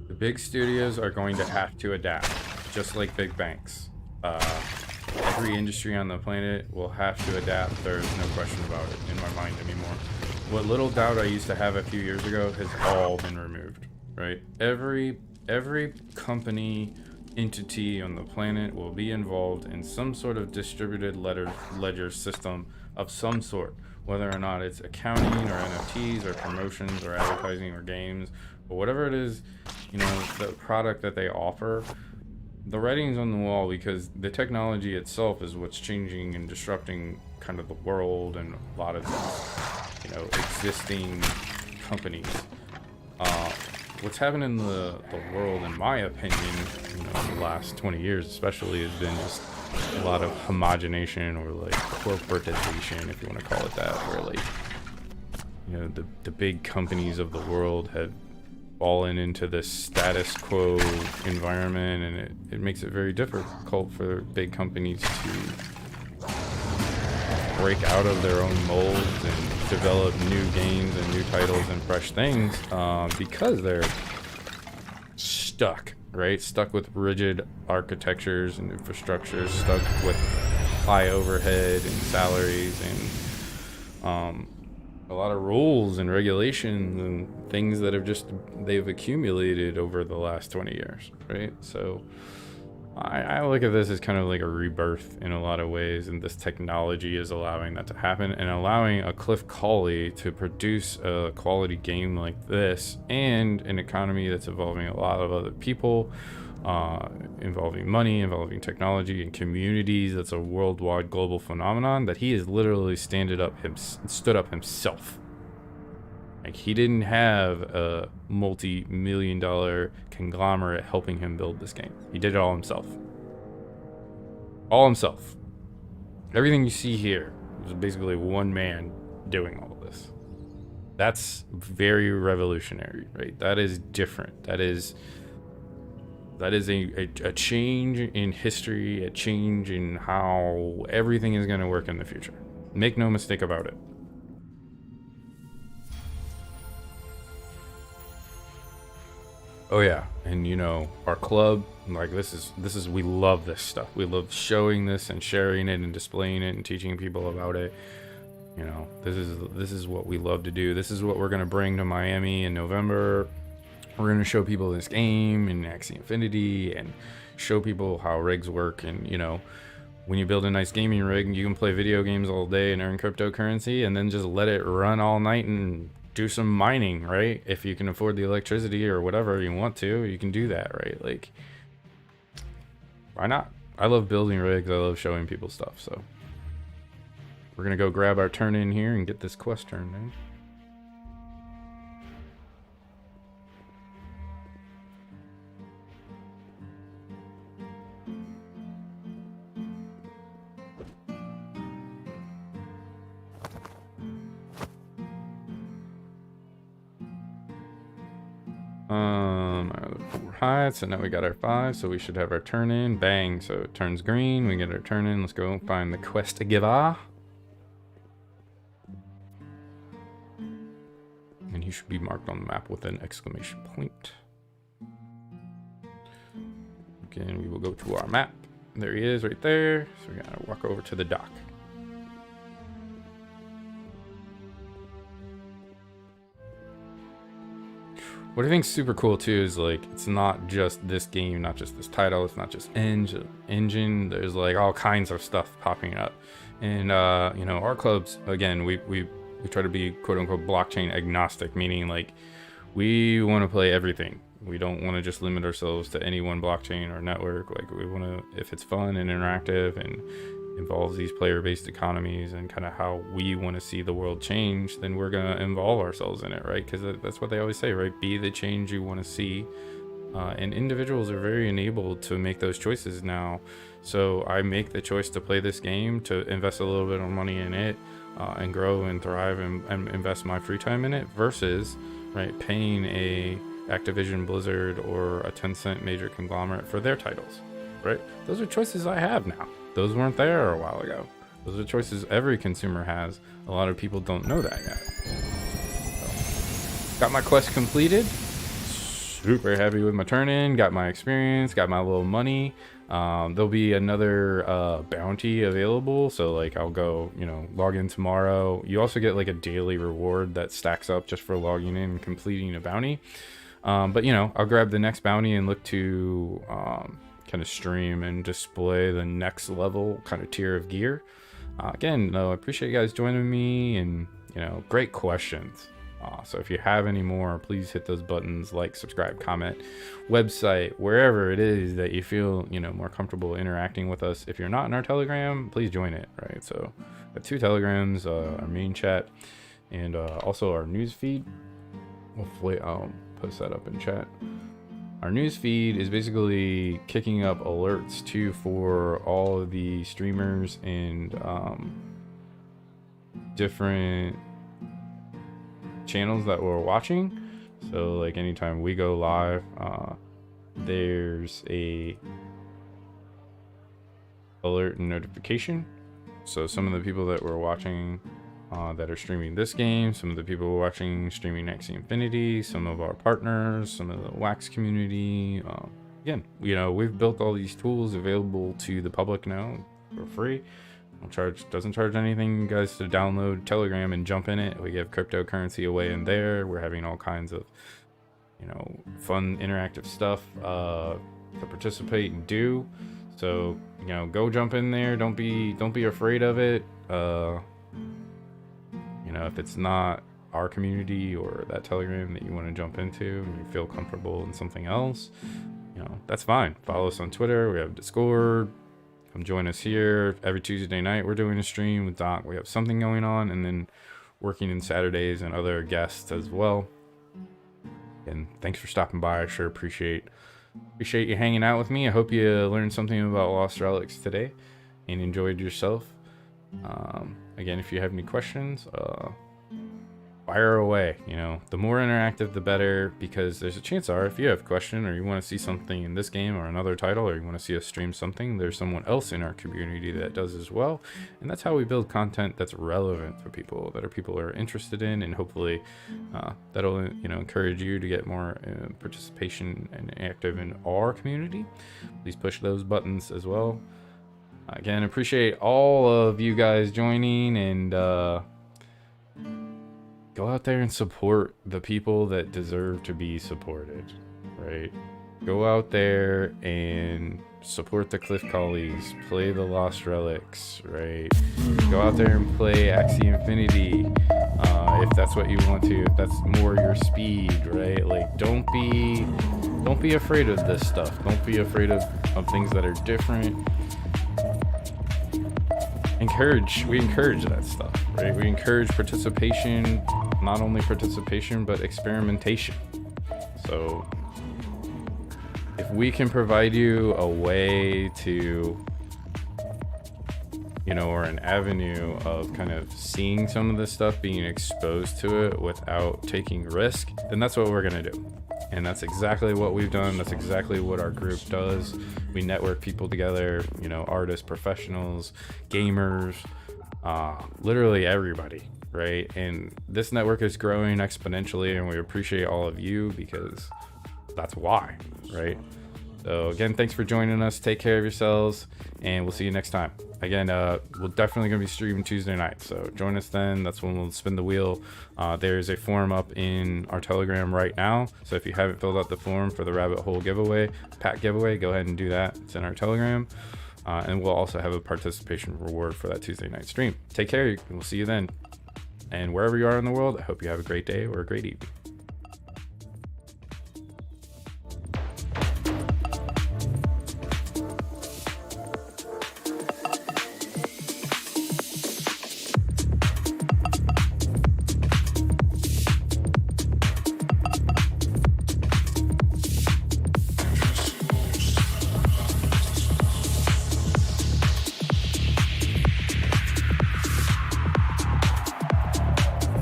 The big studios are going to have to adapt, just like big banks. Every industry on the planet will have to adapt. There's no question about it in my mind anymore. What little doubt I used to have a few years ago has all been removed, right? Every company, entity on the planet will be involved in some sort of distributed ledger system of some sort, whether or not it's accounting or NFTs or promotions or advertising or games or whatever it is, you know, the product that they offer. The writing's on the wall because the technology itself is what's changing and disrupting kind of the world and a lot of these, you know, existing companies. What's happened in the world, in my opinion, you know, the last 20 years especially, has been just a lot of homogenation or like corporatization, if you want to call it that, where like, you know, the big companies of the world have fallen into this status quo environment, and it makes it very difficult for big companies to break out of their own molds and develop new games and new titles and fresh things, because they're stuck, right? Stuck with rigid architectures and infrastructures, stuck with high overhead and salaries and a lot of rules and regulations and things that have they've accumulated over the last 20 years, right? So I look at this as kind of like a rebirth in a lot of ways, and this technology is allowing that to happen and allowing a Cliff Colley to produce a quality game like this, and an economy that's involving a lot of other people, involving money, involving technology and communities. That's a worldwide global phenomenon that he has literally stood up himself. Like, he didn't have a multi-million-dollar conglomerate helping him build this game. He did it all himself. All himself. Everything you see here was basically one man doing all of this. That's very revolutionary, right? That is different. That is a change in history, a change in how everything is going to work in the future. Make no mistake about it. Oh yeah, and you know, our club, like this is we love this stuff. We love showing this and sharing it and displaying it and teaching people about it. You know, this is what we love to do. This is what we're gonna bring to Miami in November. We're gonna show people this game and Axie Infinity and show people how rigs work. And you know, when you build a nice gaming rig, you can play video games all day and earn cryptocurrency, and then just let it run all night and do some mining, right? If you can afford the electricity or whatever you want to, you can do that, right? Like, why not? I love building rigs. I love showing people stuff. So we're gonna go grab our turn in here and get this quest turned in. Our other 4 heights, and now we got our 5, so we should have our turn in. Bang, so it turns green, we get our turn in. Let's go find the quest giver. And he should be marked on the map with an exclamation point. Again, we will go to our map. There he is right there. So we gotta walk over to the dock. What I think is super cool too is like, it's not just this game, not just this title, it's not just Enjin. There's like all kinds of stuff popping up. And you know, our clubs, again, we try to be quote unquote blockchain agnostic, meaning like we want to play everything. We don't want to just limit ourselves to any one blockchain or network. Like we want to, if it's fun and interactive and involves these player-based economies and kind of how we want to see the world change, then we're going to involve ourselves in it, right? Because that's what they always say, right? Be the change you want to see. And individuals are very enabled to make those choices now. So I make the choice to play this game, to invest a little bit of money in it, and grow and thrive and invest my free time in it, versus, right, paying a Activision, Blizzard, or a Tencent major conglomerate for their titles, right? Those are choices I have now. Those weren't there a while ago. Those are choices every consumer has. A lot of people don't know that yet. So, got my quest completed. Super happy with my turn in. Got my experience. Got my little money. There'll be another bounty available. So like I'll go, you know, log in tomorrow. You also get like a daily reward that stacks up just for logging in and completing a bounty. But you know, I'll grab the next bounty and look to kind of stream and display the next level kind of tier of gear. Again, I appreciate you guys joining me, and you know, great questions. So if you have any more, please hit those buttons, like, subscribe, comment, website, wherever it is that you feel, you know, more comfortable interacting with us. If you're not in our Telegram, please join it, right? So I have 2 Telegrams, our main chat, and also our news feed. Hopefully I'll post that up in chat. Our news feed is basically kicking up alerts too for all of the streamers and different channels that we're watching. So like anytime we go live, there's a alert and notification. So some of the people that we're watching that are streaming this game, some of the people we're watching streaming Axie Infinity, some of our partners, some of the Wax community. Again, you know, we've built all these tools available to the public now for free. Doesn't charge anything, you guys, to download Telegram and jump in it. We give cryptocurrency away in there. We're having all kinds of, you know, fun interactive stuff to participate and do. So, you know, go jump in there. Don't be afraid of it. You know, if it's not our community or that Telegram that you want to jump into and you feel comfortable in something else, you know, that's fine. Follow us on Twitter. We have Discord. Come join us here. Every Tuesday night we're doing a stream with Doc. We have something going on, and then working in Saturdays and other guests as well. And thanks for stopping by. I sure appreciate you hanging out with me. I hope you learned something about Lost Relics today and enjoyed yourself. Again, if you have any questions, fire away. You know, the more interactive the better, because there's a chance if you have a question or you want to see something in this game or another title, or you want to see us stream something, there's someone else in our community that does as well. And that's how we build content that's relevant for people, that people are interested in, and hopefully that'll, you know, encourage you to get more participation and active in our community. Please push those buttons as well. Again, appreciate all of you guys joining, and go out there and support the people that deserve to be supported, right? Go out there and support the Cliff Collies, play the Lost Relics, right? Go out there and play Axie Infinity, if that's what you want to, if that's more your speed, right? Like, don't be afraid of this stuff. Don't be afraid of things that are different. We encourage that stuff, right? We encourage participation, not only participation, but experimentation. So if we can provide you a way to, you know, or an avenue of kind of seeing some of this stuff, being exposed to it without taking risk, then that's what we're gonna do. And that's exactly what we've done. That's exactly what our group does. We network people together, you know, artists, professionals, gamers, literally everybody, right? And this network is growing exponentially, and we appreciate all of you, because that's why, right? So again, thanks for joining us. Take care of yourselves, and we'll see you next time. Again, we're definitely going to be streaming Tuesday night, so join us then. That's when we'll spin the wheel. There's a form up in our Telegram right now, so if you haven't filled out the form for the rabbit hole giveaway, pack giveaway, go ahead and do that. It's in our Telegram, and we'll also have a participation reward for that Tuesday night stream. Take care, and we'll see you then. And wherever you are in the world, I hope you have a great day or a great evening.